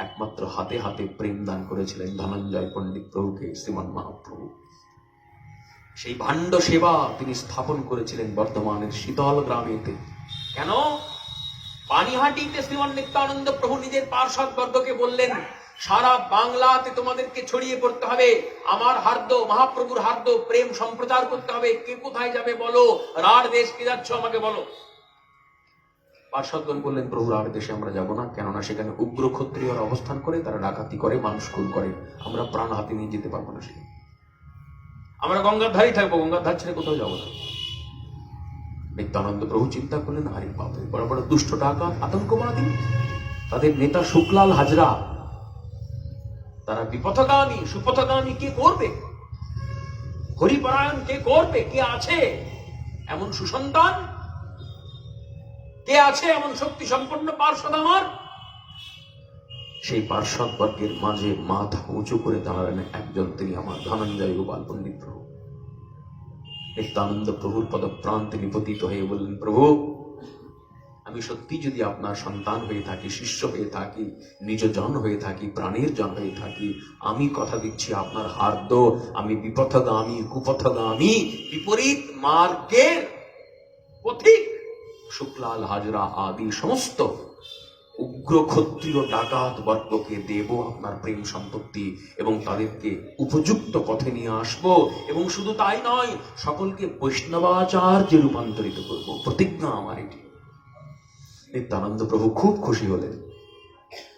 একমাত্র হাতে হাতে প্রেম দান করেছিলেন ধনঞ্জয় পণ্ডিত প্রভুকে শ্রীমান মহাপ্রভু। সেই ভাণ্ড সেবা তিনি স্থাপন করেছিলেন বর্ধমানের শীতল গ্রামেতে। কেন? পানিহাটিতে শ্রীমান নিত্যানন্দ প্রভু নিজের পার্ষদ বর্গকে বললেন, সারা বাংলাতে তোমাদেরকে ছড়িয়ে পড়তে হবে, আমার হার্দ মহাপ্রভুর হার্দ প্রেম সম্প্রচার করতে হবে। কে কোথায় যাবে বলো, রাঢ় দেশ কে যাচ্ছ আমাকে বলো। পার্ষদগণ বললেন, প্রভু রাঢ় দেশে আমরা যাব না, কেননা সেখানে উগ্র ক্ষত্রিয়রা অবস্থান করে, তারা ডাকাতি করে, মানুষ খুন করে, আমরা প্রাণ হাতে নিয়ে যেতে পারবো না। সেখানে আমরা গঙ্গার ধারেই থাকবো, গঙ্গার ধার ছেড়ে কোথাও যাবো না। নিত্যানন্দ প্রভু চিন্তা করলেন, আরে বাপরে, বড় বড় দুষ্ট ডাকাত, আতঙ্কবাদী, তাদের নেতা শুক্লাল হাজরা, তারা বিপথগামী সুপথগামী কে করবে? হরিপরায়ণ কে করবে? কে আছে এমন সুসন্তান? কে আছে এমন শক্তি সম্পন্ন পার্ষদ আমার? সেই পার্ষদ বর্গের মাঝে মাথা উঁচু করে দাঁড়ালেন একজন, তিনি আমার ধনঞ্জয় গোপাল পণ্ডিত প্রভু। নিত্যানন্দ প্রভুর পদপ্রান্তে নিপতিত হয়ে বললেন, প্রভু আমি সত্যি যদি আপনার সন্তান হয়ে থাকি, শিষ্য হয়ে থাকি, নিজ জন হয়ে থাকি, প্রাণের জন হয়ে থাকি, আমি কথা দিচ্ছি আপনার হার্দ আমি বিপথগামী কুপথগামী বিপরীত মার্গের পথিক শুক্লাল হাজরা আদি সমস্ত উগ্র ক্ষত্রিয় ডাকাত বর্গকে দেব আপনার প্রেম সম্পত্তি এবং তাদেরকে উপযুক্ত পথে নিয়ে আসব, এবং শুধু তাই নয়, সকলকে বৈষ্ণবাচার্যে রূপান্তরিত করব, প্রতিজ্ঞা আমার এটি। নিত্যানন্দ প্রভু খুব খুশি হলেন।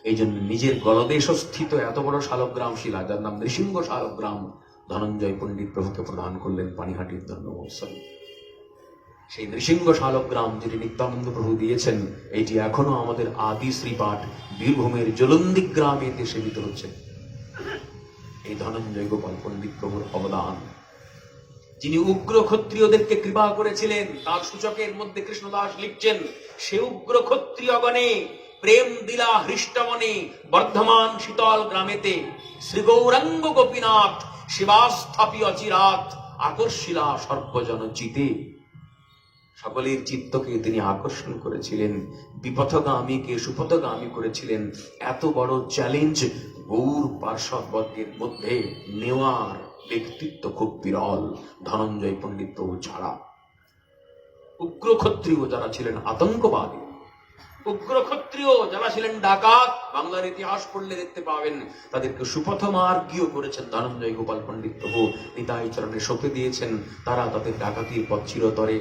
এই জন্য নিজের গলদেশস্থিত এত বড় শালগ্রাম শিলা, যার নাম নৃসিংহ শালগ্রাম, ধনঞ্জয় পণ্ডিত প্রভুকে প্রদান করলেন পানিহাটির ধন্য মহোৎসবে। সেই নৃসিংহ শালগ্রাম যেটি নিত্যানন্দ প্রভু দিয়েছেন, এটি এখনো আমাদের আদি শ্রীপাঠ বীরভূমের জলন্দি গ্রামে সেবিত হচ্ছে। এই ধনঞ্জয় গোপাল পণ্ডিত প্রভুর অবদান, যিনি উগ্র ক্ষত্রিয়দেরকে কৃপা করেছিলেন, তার সূচকের মধ্যে কৃষ্ণদাস লিখছেন, সে উগ্র ক্ষত্রিয়গণে প্রেম দিলা হৃষ্টমনে বর্ধমান শীতল গ্রামেতে শ্রী গৌরাঙ্গ গোপীনাথ শিবাস্থাপি অচিরাত আকর্ষিলা সর্বজন চিতে। সকলের চিত্তকে তিনি আকর্ষণ করেছিলেন, বিপথগামীকে সুপথগামী করেছিলেন। এত বড় চ্যালেঞ্জ গৌর পার্ষদ বর্গের মধ্যে নেওয়ার ব্যক্তিত্ব খুব বিরল ধনঞ্জয় পণ্ডিত প্রভু ছাড়া। উগ্র ক্ষত্রিয় যারা ছিলেন আতঙ্কবাদী, উগ্র ক্ষত্রিয় যারা ছিলেন ডাকাত, বাংলার ইতিহাস পড়লে দেখতে পাবেন তাদেরকে সুপথ মার্গীয় করেছেন ধনঞ্জয় গোপাল পণ্ডিত প্রভু। নিতাই চরণে সঁপে দিয়েছেন, তারা তাদের ডাকাতির পথ চিরতরে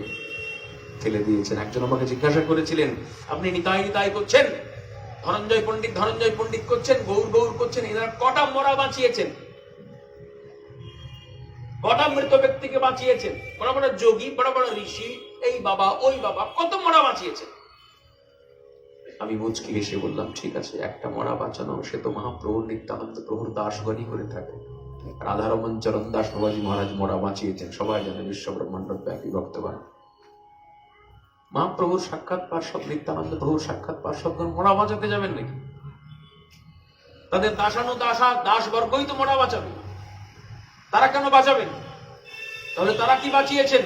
ফেলে দিয়েছেন। একজন আমাকে জিজ্ঞাসা করেছিলেন, আপনি নিতাই নিতাই করছেন, ধনঞ্জয় পণ্ডিত করছেন, গৌর গৌর করছেন, এনারা কটা মরা বাঁচিয়েছেন, কটা মৃত ব্যক্তিকে বাঁচিয়েছেন? বড় বড় যোগী, বড় বড় ঋষি, এই বাবা ওই বাবা, কত মরা বাঁচিয়েছেন? আমি মুচকি হেসে বললাম, ঠিক আছে, একটা মরা বাঁচানো সে তো মহাপ্রভু নিত্যানন্দ প্রভুর দাসগণই করে থাকে। রাধারমন চরণ দাস বাবাজি মহারাজ মরা বাঁচিয়েছেন, সবাই জানে, বিশ্ব ব্রহ্মাণ্ড ব্যাপী ভক্তগণ। মহাপ্রভুর সাক্ষাৎ পার্ষদ নিত্যানন্দ প্রভুর সাক্ষাৎ পার্ষদগণ মরা বাঁচাতে যাবেন নাকি? তাদের দাস বর্গই তো মরা বাঁচাবে, তারা কেন বাঁচাবেন? তাহলে তারা কি বাঁচিয়েছেন?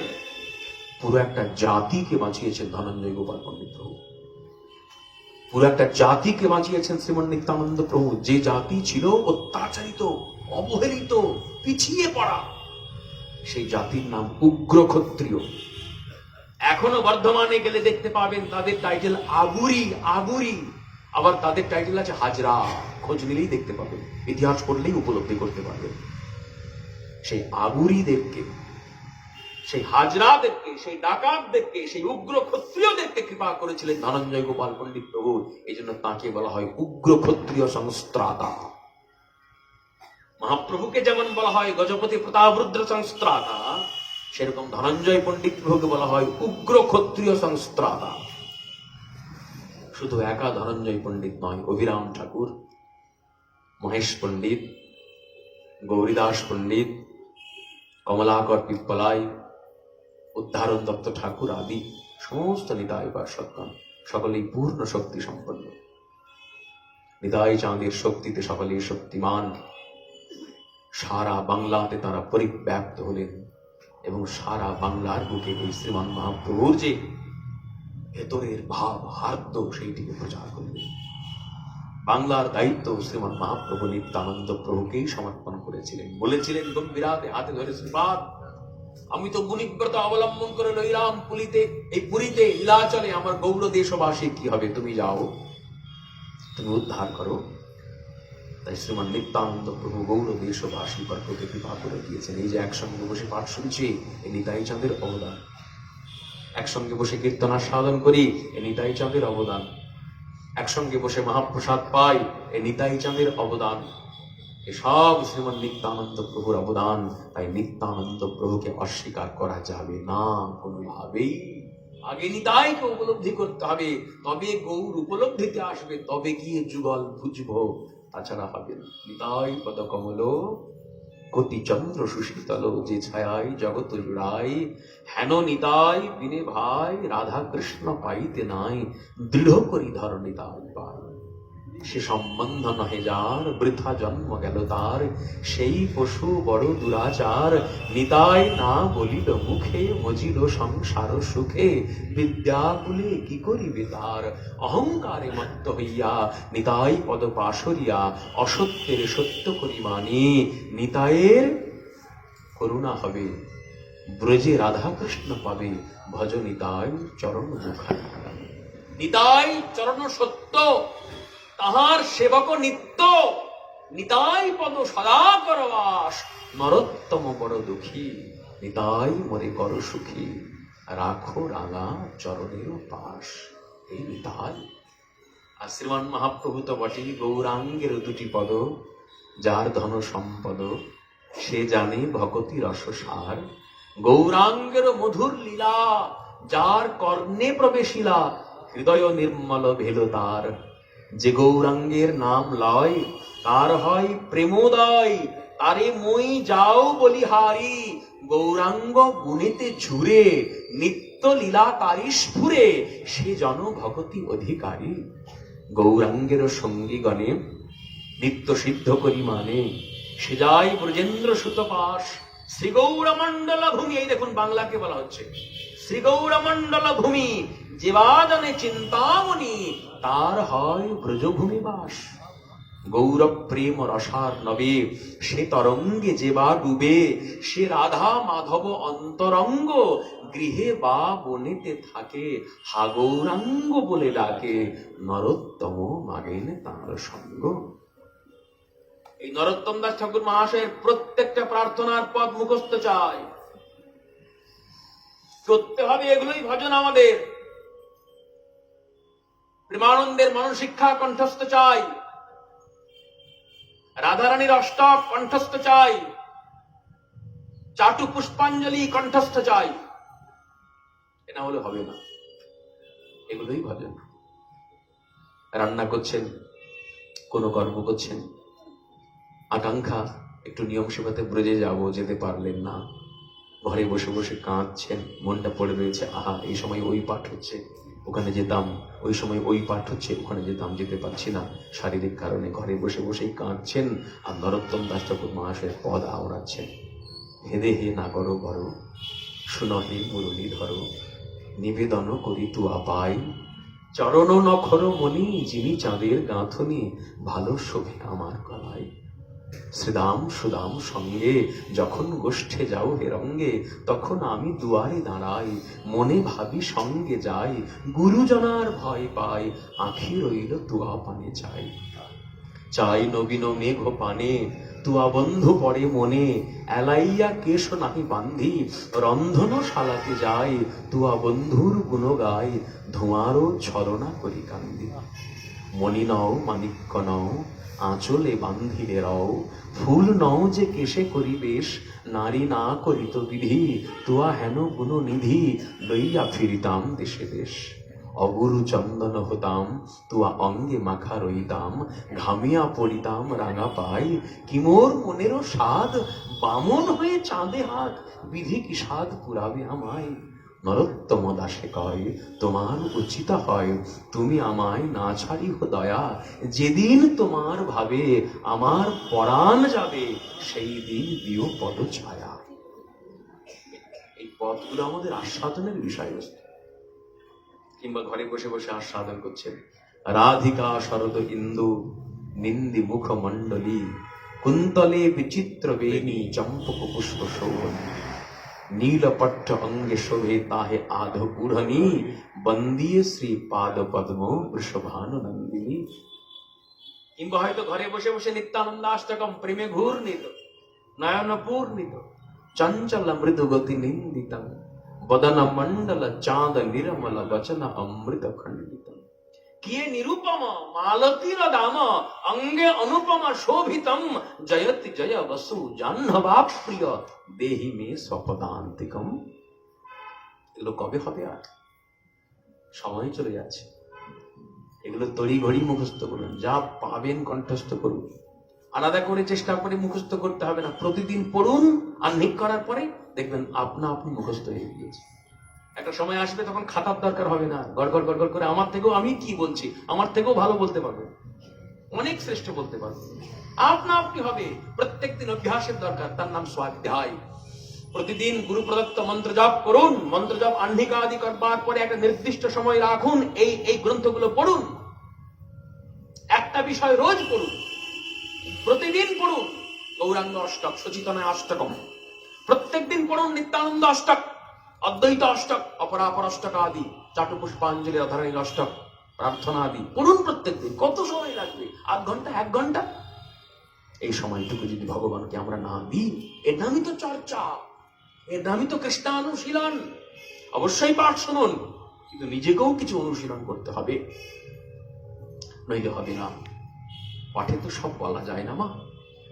পুরো একটা জাতিকে বাঁচিয়েছেন ধনঞ্জয় গোপাল পণ্ডিত প্রভু, পুরো একটা জাতিকে বাঁচিয়েছেন শ্রীমন নিত্যানন্দ প্রভু। যে জাতি ছিল অত্যাচারিত, অবহেলিত, পিছিয়ে পড়া, সেই জাতির নাম উগ্র ক্ষত্রিয়। এখনো বর্ধমানে গেলে দেখতে পাবেন তাদের টাইটেল আগুরি, আবার তাদের টাইটেল আছে হাজরা। খোঁজ নিলেই দেখতে পাবেন, ইতিহাস পড়লেই উপলব্ধি করতে পারবেন। সেই আগুরিদেরকে সেই হাজরাদেরকে, সেই ডাকাতদেরকে, সেই উগ্র ক্ষত্রিয়দেরকে কৃপা করেছিলেন ধনঞ্জয় গোপাল পণ্ডিত প্রভু। এই জন্য তাকে বলা হয় উগ্র ক্ষত্রিয় সংস্ত্রাতা। মহাপ্রভুকে যেমন বলা হয় গজপতি প্রতাপরুদ্র সংস্ত্রাতা, সেরকম ধনঞ্জয় পণ্ডিত প্রভুকে বলা হয় উগ্র ক্ষত্রিয় সংস্ত্রাতা। শুধু একা ধনঞ্জয় পণ্ডিত নয়, অভিরাম ঠাকুর, মহেশ পণ্ডিত, গৌরীদাস পণ্ডিত, কমলাকর পিপ্পলাই, উদ্ধারণ দত্ত ঠাকুর আদি সমস্ত নিতাই পার্শ্বদগণ সকলেই পূর্ণ শক্তি সম্পন্ন। নিতাই চাঁদের শক্তিতে সকলেই শক্তিমান। সারা বাংলাতে তারা পরিব্যাপ্ত হলেন এবং সারা বাংলার বুকে এই শ্রীমান মহাপ্রভুর যে ভেতরের ভাব হার্দ সেইটিকে প্রচার করলেন। বাংলার দায়িত্ব শ্রীমান মহাপ্রভু নিত্যানন্দ প্রভুকেই সমর্পণ করেছিলেন। বলেছিলেন গম্ভীরাতে হাতে ধরে, শ্রীপাদ আমি তো মুনিব্রত অবলম্বন করে রইলাম পুরীতে লীলাচলে, আমার গৌর দেশবাসী কি হবে? তুমি যাও, তুমি উদ্ধার করো। তাই শ্রীমান নিত্যানন্দ প্রভু গৌর দেশবাসী বর্গকে কৃপা করে দিয়েছেন। এই যে একসঙ্গে বসে পাঠ শুনছি, এই নিতাই চাঁদের অবদান। একসঙ্গে বসে কীর্তন সাধন করি, এই নিতাই চাঁদের অবদান। একসঙ্গে বসে মহাপ্রসাদ পাই, এই নিতাই চাঁদের অবদান। এসব শ্রীমান নিত্যানন্দ প্রভুর অবদান। তাই নিত্যানন্দ প্রভুকে অস্বীকার করা যাবে না কোনোভাবেই। আগে নিতাইকে উপলব্ধি করতে হবে, তবে গৌর উপলব্ধিতে আসবে, তবে গিয়ে যুগল বুঝব, তাছাড়া হবে না। নিতাই পদ কমল কোটি চন্দ্র সুশীতল, যে ছায়ায় জগৎ জুড়াই, হেন নিতাই বিনে ভাই রাধা কৃষ্ণ পাইতে নাই, দৃঢ় করি ধর নিতাই পাই। সে সম্বন্ধ নহে যার, বৃথা জন্ম গেল তার, সেই পশু বড় দুরাচার, নিতাই না বলিল মুখে, মজিল সংসার সুখে, বিদ্যাকুলে কি করিবে তার, অহংকারে মত্ত হইয়া নিতাই পদ পাশরিয়া, অসত্যের সত্য করি মানি, নিতাইয়ের করুণা হবে, ব্রজে রাধা কৃষ্ণ পাবে, ভজ নিতাই চরণ মুখারি। নিতাই চরণ সত্য, তাহার সেবক নিত্য, নিতাই পদ সদা করবাস, নরোত্তম বড় দুঃখী, নিতাই মরে কর সুখী, রাখো রাঙা চরণের পাশ। এই নিতাই। আর শ্রীমান মহাপ্রভু তো বটে, গৌরাঙ্গের দুটি পদ, যার ধন সম্পদ সে জানে ভকতি রসসার, গৌরাঙ্গের মধুর লীলা যার কর্ণে প্রবেশিলা, হৃদয় নির্মল ভেল তার। যে গৌরাঙ্গের নাম লয় তার হয় প্রেমোদয়, তারে মই যাও বলিহারি, গৌরাঙ্গ গুণেতে ঝুরে, নিত্য লীলাকারী স্ফুরে, সে জন ভগতি অধিকারী। গৌরাঙ্গের সঙ্গীগণে নিত্য সিদ্ধ করি মানে, সে যায় ব্রজেন্দ্র সুতপাশ, শ্রী গৌরমণ্ডল ভূমি। এই দেখুন বাংলাকে বলা হচ্ছে শ্রী গৌরমণ্ডল ভূমি, যে বাদনে চিন্তামণি, তার হয় ব্রজভূমি বাস। গৌরব প্রেম রসার নবে, সে তরঙ্গে যে বা ডুবে, সে রাধা মাধব অন্তরঙ্গ, গৃহে বা বনেতে থাকে, হা গৌরাঙ্গ বলে ডাকে, নরোত্তম মাগেন তাঁর সঙ্গ। এই নরোত্তম দাস ঠাকুর মহাশয়ের প্রত্যেকটা প্রার্থনার পদ মুখস্থ চাই, করতে হবে এগুলোই ভজন আমাদের। প্রেমানন্দের মনশিক্ষা কণ্ঠস্থ চাই, রাধারানীর অষ্টক কণ্ঠস্থ চাই, চাটু পুষ্পাঞ্জলি কণ্ঠস্থ চাই। এটা হলে হবে না, এগুলোই ভজন। রান্না করছেন, কোনো কর্ম করছেন, আকাঙ্ক্ষা একটু নিয়ম সেবাতে ব্রজে যাব, যেতে পারলেন না, ঘরে বসে বসে কাঁদছেন, মনটা পড়ে রয়েছে, আহা এই সময় ওই পাঠ হচ্ছে ওখানে যেতাম, ওই সময় ওই পাঠ হচ্ছে ওখানে যেতাম, যেতে পারছি না শারীরিক কারণে, ঘরে বসে বসেই কাঁদছেন আর নরোত্তম দাস ঠাকুর মহাশয়ের পদ আওড়াচ্ছেন। হেদে হে না করো বড়, শুনহে মুরলী ধরো, নিবেদন করি তু আপাই, চরণ নখর মনি, যিনি চাঁদের গাঁথনি, ভালো শোভে আমার গলায়। শ্রীদাম সুদাম সঙ্গে যখন গোষ্ঠে যাও হে রঙ্গে, তখন আমি দুয়ারে দাঁড়াই, মনে ভাবি সঙ্গে যাই, গুরুজনার ভয় পাই, আঁখি রইল তুয়া পানে চাই। চাই নবীন মেঘ পানে, তুয়া বন্ধু পড়ে মনে, এলাইয়া কেশ নাহি বান্ধি, রন্ধন শালাতে যাই, তুয়া বন্ধুর গুণ গাই, ধোঁয়ারও ছলনা করি কান্দি। মণি নও মাণিক্য নও, আঁচলে বান্ধিলে রও, ফুল নও যে কেশে করিবেশ, নারী না করিত বিধি, তুয়া হেন গুণ নিধি, লইয়া ফিরিতাম দেশে দেশ। অগুরু চন্দন হতাম, তুয়া অঙ্গে মাখা রইতাম, ঘামিয়া পড়িতাম রাঙা পাই, কি মোর মনেরও স্বাদ, বামন হয়ে চাঁদে হাত, বিধি কি স্বাদ পুরাবে আমায়। নরোত্তম দাসে কয়, তোমার উচিত হয়, তুমি আমায় না ছাড়িহ দয়া, যেদিন তোমার ভাবে আমার পরাণ যাবে, সেই দিন দিও পদ ছায়া। এই পথগুলো আমাদের আস্বাদনের বিষয়বস্তু। কিংবা ঘরে বসে বসে আস্বাদন করছেন, রাধিকা শরদ ইন্দু নিন্দি মুখ মণ্ডলী, কুন্তলে বিচিত্র বেণী চম্পক পুষ্প শোভন, নীলপট্ট অঙ্গে শোভে তাহে আধ উড়নি, বন্দিয়ে শ্রী পাদ পদ্ম বৃষভানু নন্দিনী। কিংবা হয়তো ঘরে বসে বসে নিত্যানন্দাষ্টকম প্রেমে ঘূর্ণিত, নয়ন পূর্ণিত, চঞ্চল মৃদু গতি নিন্দিতম, বদন মণ্ডল চাঁদ নিরমল বচন অমৃত খণ্ডিত। কিয়ে নিরুপম মালতীর দাম, অঙ্গে অনুপম শোভিতম, জয়তি জয় বসু জাহ্নবা প্রিয়, দেহি মে স্বপদান্তিকম। এগুলো কবে হবে? আর সময় চলে যাচ্ছে। এগুলো তড়ি ঘড়ি মুখস্থ করুন, যা পাবেন কণ্ঠস্থ করুন, আলাদা করে চেষ্টা করে মুখস্থ করতে হবে না। প্রতিদিন পড়ুন, আর নিক করার পরে দেখবেন আপনা আপনি মুখস্থ হয়ে গিয়েছে। একটা সময় আসবে তখন খাতার দরকার হবে না, গড়গড় গড়গড় করে আমার থেকেও আমি কি বলছি, আমার থেকেও ভালো বলতে পারবো, অনেক শ্রেষ্ঠ বলতে পারবো, আপনা আপনি হবে। প্রত্যেকদিন অভ্যাসের দরকার, তার নাম স্বাধ্যায়। প্রতিদিন গুরু প্রদত্ত মন্ত্র জপ করুন, মন্ত্র জপ আহ্নিকা আদি করবার পরে একটা নির্দিষ্ট সময় রাখুন, এই গ্রন্থগুলো পড়ুন, একটা বিষয় রোজ পড়ুন, প্রতিদিন পড়ুন। গৌরাঙ্গ অষ্টক, সচিতনয় অষ্টকম প্রত্যেকদিন পড়ুন, নিত্যানন্দ অষ্টক, অদ্বৈত অষ্টক, অপরাপর অষ্টক আদি, চাটু পুষ্পাঞ্জলি, রাধারানীর অষ্টক, প্রার্থনা আদি পড়ুন প্রত্যেকদিন। কত সময় লাগবে? আধ ঘন্টা, 1 ঘন্টা। এই সময়টুকু যদি ভগবানকে আমরা না দিই, এর নামই তো চর্চা, এর নামই তো কৃষ্ণানুশীলন। অবশ্যই পাঠ শুনুন, কিন্তু নিজেকেও কিছু অনুশীলন করতে হবে, নইলে হবে না। পাঠে তো সব বলা যায় না মা,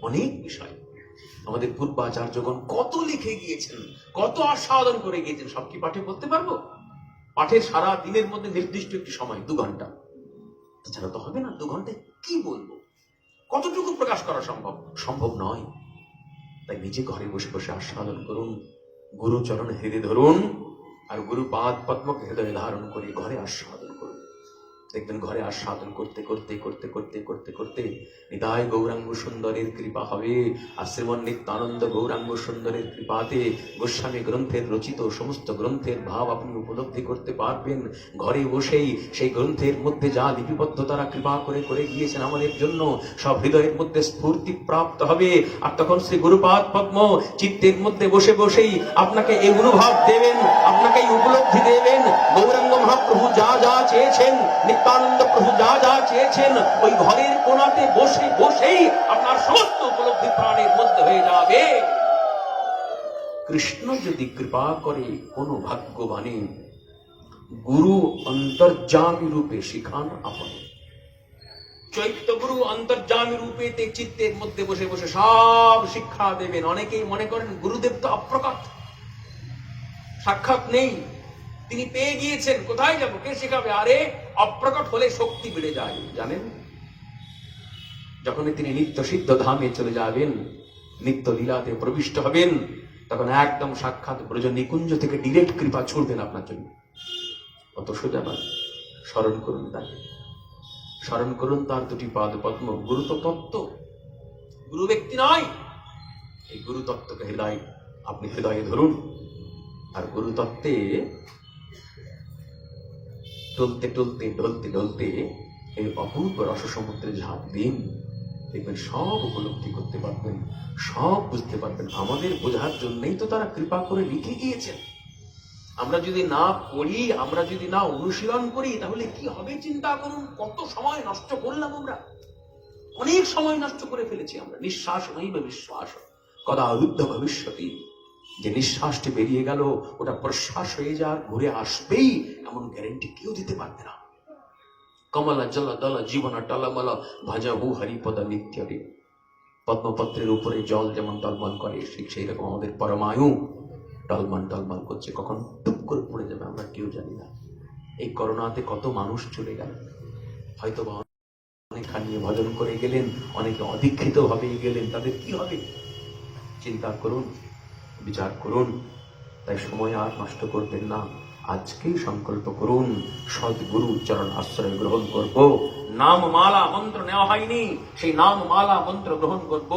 অনেক বিষয়। আমাদের পূর্বাচার্যগণ কত লিখে গিয়েছেন, কত আস্বাদন করে গিয়েছেন, সব কি পাঠে বলতে পারবো? পাঠের সারা দিনের মধ্যে নির্দিষ্ট একটি সময় 2 ঘন্টা, তাছাড়া তো হবে না। 2 ঘন্টায় কি বলবো, কতটুকু প্রকাশ করা সম্ভব? সম্ভব নয়। তাই নিজে ঘরে বসে বসে আস্বাদন করুন, গুরু চরণ হৃদয়ে ধরুন, আর গুরু পাদ পদ্মকে হৃদয়ে ধারণ করে ঘরে আস্বাদন করুন। দেখবেন ঘরে আস্বাদন করতে করতে করতে করতে করতে করতে নিতাই গৌরাঙ্গ সুন্দরের কৃপা হবে। আর শ্রীমন নিত্যানন্দ গৌরাঙ্গ সুন্দরের কৃপাতে গোস্বামী গ্রন্থের রচিত সমস্ত গ্রন্থের ভাব আপনি উপলব্ধি করতে পারবেন। ঘরে বসেই সেই গ্রন্থের মধ্যে যা লিপিবদ্ধ তারা কৃপা করে করে গিয়েছেন আমাদের জন্য, সব হৃদয়ের মধ্যে স্ফূর্তি প্রাপ্ত হবে। আর তখন শ্রী গুরুপাদ পদ্ম চিত্তের মধ্যে বসে বসেই আপনাকে এই অনুভব দেবেন, আপনাকে এই উপলব্ধি দেবেন। গৌরাঙ্গ মহাপ্রভু যা যা চেয়েছেন, নিত্যানন্দ প্রভু যা যা চেয়েছেন, ওই ঘরের কোণাতে বসে বসেই আপনার সমস্ত উপলব্ধি প্রাণের মধ্যে হয়ে যাবে। কৃষ্ণ যদি কৃপা করে কোন ভাগ্যবানে, গুরু অন্তর্যামী রূপে শিখান আপনি। চৈত্য গুরু অন্তর্যামী রূপে চিত্তের মধ্যে বসে বসে সব শিক্ষা দেবেন। অনেকেই মনে করেন গুরুদেব তো অপ্রকট, সাক্ষাৎ নেই, তিনি পেয়ে গিয়েছেন, কোথায় যাবো, কে শেখাবে? আরে অপ্রকট হলে শক্তি বেড়ে যায়, জানেন? যখন তিনি নিত্য সিদ্ধ ধামে চলে যাবেন, নিত্য লীলাতে প্রবিষ্ট হবেন, তখন একদম সাক্ষাৎ ব্রজ নিকুঞ্জ থেকে ডিরেক্ট কৃপা ছুড়বেন আপনার জন্য। অত সোজা নয়। স্মরণ করুন তাকে, স্মরণ করুন তার 2টি পাদ পদ্ম। গুরু তো তত্ত্ব, গুরু ব্যক্তি নয়। এই গুরু তত্ত্বকে আপনি হৃদয়ে ধরুন, আর গুরু তত্ত্বে টলতে টলতে ঢলতে ঢলতে এই অপূর্ব রস সমুদ্রে ঝাঁপ দিন, দেখবেন সব উপলব্ধি করতে পারবেন, সব বুঝতে পারবেন। আমাদের বোঝার জন্যই তো তারা কৃপা করে লিখে গিয়েছেন। আমরা যদি না পড়ি, আমরা যদি না অনুশীলন করি, তাহলে কি হবে চিন্তা করুন। কত সময় নষ্ট করলাম আমরা, অনেক সময় নষ্ট করে ফেলেছি আমরা। নিঃশ্বাস নৈব বিশ্বাস কদা যুদ্ধ ভবিষ্যতি, যে নিঃশ্বাসটি বেরিয়ে গেল ওটা প্রশ্বাস হয়ে যাক, ঘুরে আসবেই এমন গ্যারেন্টি কেউ দিতে পারবে না। কমলা জল দল জীবন টলমল ভজহু হরিপদ নিত্যরে। পদ্মপত্রের উপরে জল যেমন টলমল করে, ঠিক সেই রকম আমাদের পরমায়ু টলমল টলমল করছে, কখন টুপ করে পড়ে যাবে আমরা কেউ জানি না। এই করোনাতে কত মানুষ চলে গেল, হয়তো অনেক খানিয়ে ভজন করে গেলেন, অনেকে অদীক্ষিত ভাবে গেলেন, তাদের কি হবে? চিন্তা করুন, বিচার করুন। তাই সময় আর নষ্ট করবেন না, আজকেই সংকল্প করুন সদ্গুরু চরণ আশ্রয় গ্রহণ করব। নাম মালা মন্ত্র নেওয়া হয়নি, সেই নাম মালা মন্ত্র গ্রহণ করব,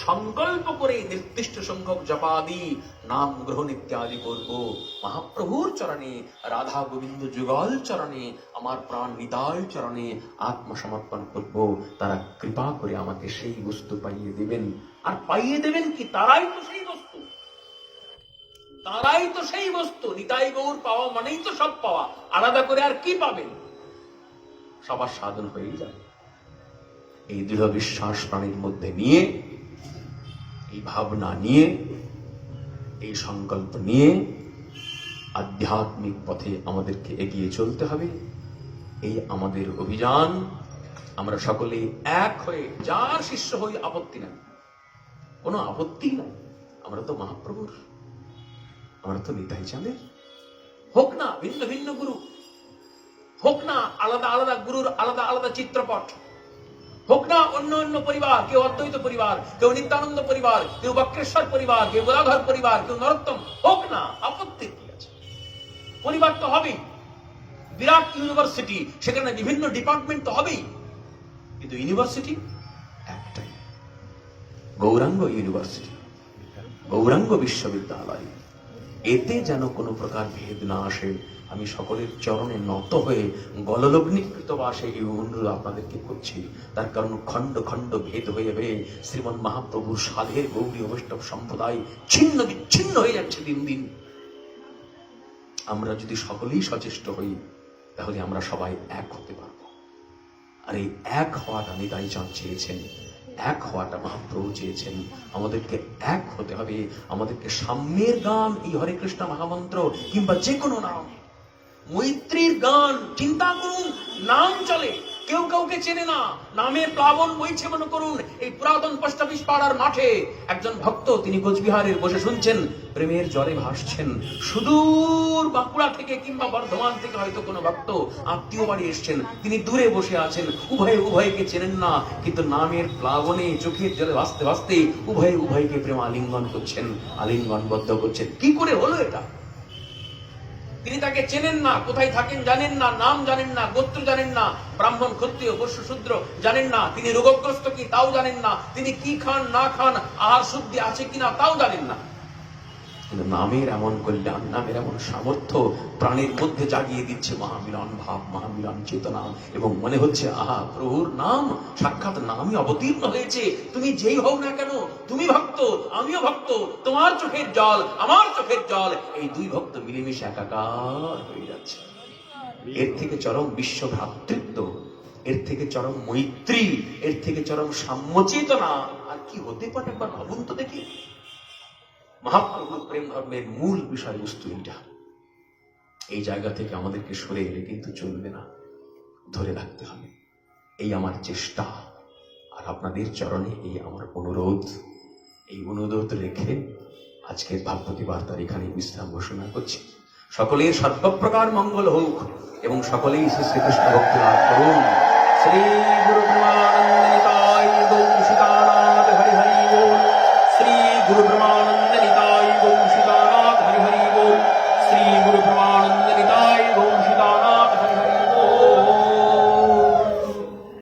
সংকল্প করে নির্দিষ্ট সংখ্যক জপাদি নাম গ্রহণ ইত্যাদি করব। মহাপ্রভুর চরণে, রাধা গোবিন্দ যুগল চরণে, আমার প্রাণ নিতাই চরণে আত্মসমর্পণ করব। তারা কৃপা করে আমাকে সেই বস্তু পাইয়ে দেবেন। আর পাইয়ে দেবেন কি? তারাই তো সেই বস্তু, তারাই তো সেই বস্তু। নিতাই গৌর পাওয়া মানেই তো সব পাওয়া, আলাদা করে আর কি পাবেন? সবার সাধন হয়ে যাবে। এই দৃঢ় বিশ্বাস প্রাণীর মধ্যে নিয়ে, এই ভাবনা নিয়ে, এই সংকল্প নিয়ে আধ্যাত্মিক পথে আমাদেরকে এগিয়ে চলতে হবে। এই আমাদের অভিযান। আমরা সকলে এক হয়ে যার শিষ্য হই, আপত্তি নাই, কোনো আপত্তি নাই। আমরা তো মহাপ্রভুর, আমরা তো নিতাই চাঁদের। হোক না ভিন্ন ভিন্ন গুরু, হোক না আলাদা আলাদা গুরুর আলাদা আলাদা চিত্রপট, হোক না অন্য অন্য পরিবার, কেউ অদ্বৈত পরিবার, কেউ নিত্যানন্দ পরিবার, কেউ বক্রেশ্বর পরিবার, কেউ গোলাঘর পরিবার, কেউ নরোত্তম, হোক না, আপত্তি কি আছে? পরিবার তো হবেই। বিরাট ইউনিভার্সিটি, সেখানে বিভিন্ন ডিপার্টমেন্ট তো হবেই, কিন্তু ইউনিভার্সিটি একটাই, গৌরাঙ্গ ইউনিভার্সিটি, গৌরাঙ্গ বিশ্ববিদ্যালয়। এতে যেন কোনো প্রকার ভেদ না আসে, আমি সকলের চরণে নত হয়ে গললগ্নিকৃত বাসে এই অনুরোধ আপনাদেরকে করছি। তার কারণ খণ্ড খণ্ড ভেদ হয়ে হয়ে শ্রীমন মহাপ্রভুর সাধের গৌরী বৈষ্ণব সম্প্রদায় ছিন্ন বিচ্ছিন্ন হয়ে যাচ্ছে দিন দিন। আমরা যদি সকলেই সচেষ্ট হই, তাহলে আমরা সবাই এক হতে পারবো। আর এই এক হওয়াটা নিতাই চাঁদ চেয়েছেন, এক হওয়াটা মহাপ্রভু চেয়েছেন। আমাদেরকে এক হতে হবে, আমাদেরকে সাম্যের গান, এই হরে কৃষ্ণ মহামন্ত্র কিংবা যে কোনো নাম, মৈত্রীর গান, চিন্তা করুন, নাম চলে, কেউ কাউকে চেনে না, নামে প্লাবন বইছে মনে করুন। এই পুরাতন পোস্ট অফিস পাড়ার মাঠে একজন ভক্ত, তিনি কোচবিহারের বসে শুনছেন, প্রেমের জলে ভাসছেন। সুদূর বাঁকুড়া থেকে কিংবা বর্ধমান থেকে হয়তো কোনো ভক্ত আত্মীয় বাড়ি এসছেন, তিনি দূরে বসে আছেন, উভয়ে উভয়কে চেনেন না, কিন্তু নামের প্লাবনে চোখের জলে ভাসতে ভাসতে উভয়ে উভয়কে প্রেম আলিঙ্গন করছেন, আলিঙ্গনবদ্ধ করছেন। কি করে হলো এটা? তিনি তাকে চেনেন না, কোথায় থাকেন জানেন না, নাম জানেন না, গোত্র জানেন না, ব্রাহ্মণ ক্ষত্রিয় বৈশ্য শূদ্র জানেন না, তিনি রোগগ্রস্ত কি তাও জানেন না, তিনি কি খান না খান, আহার শুদ্ধি আছে কিনা তাও জানেন না। কিন্তু নামের এমন কল্যাণ, নামের এমন সামর্থ্য প্রাণের মধ্যে জাগিয়ে দিচ্ছে মহামিলন ভাব, মহামিলন চেতনা, এবং মনে হচ্ছে আহা, প্রভুর নাম, সাক্ষাৎ নামই অবতীর্ণ হয়েছে। তুমি যেই হও না কেন, তুমি ভক্ত, আমিও ভক্ত, তোমার চোখের জল, আমার চোখের জল, এই দুই ভক্ত মিলেমিশে একাকার হয়ে যাচ্ছে। এর থেকে চরম বিশ্ব ভ্রাতৃত্ব, এর থেকে চরম মৈত্রী, এর থেকে চরম সাম্যচেতনা আর কি হতে পারে? একবার ভাবুন তো দেখি। মহাপ্রভুর প্রেম ধর্মের মূল বিষয়বস্তু এইটা। এই জায়গা থেকে আমাদেরকে সরে এলে কিন্তু চলবে না, ধরে রাখতে হবে। এই আমার চেষ্টা, আর আপনাদের চরণে এই আমার অনুরোধ। এই অনুরোধ রেখে আজকের ভাগবতী বার্তার এখানে বিশ্রাম ঘোষণা করছি। সকলের সর্বপ্রকার মঙ্গল হোক এবং সকলেই শ্রীকৃষ্ণ ভক্তি লাভ করুন। শ্রী গুরু প্রেমানন্দ নিতাই গৌর সীতানাথ হরি হরি বল। শ্রী গুরু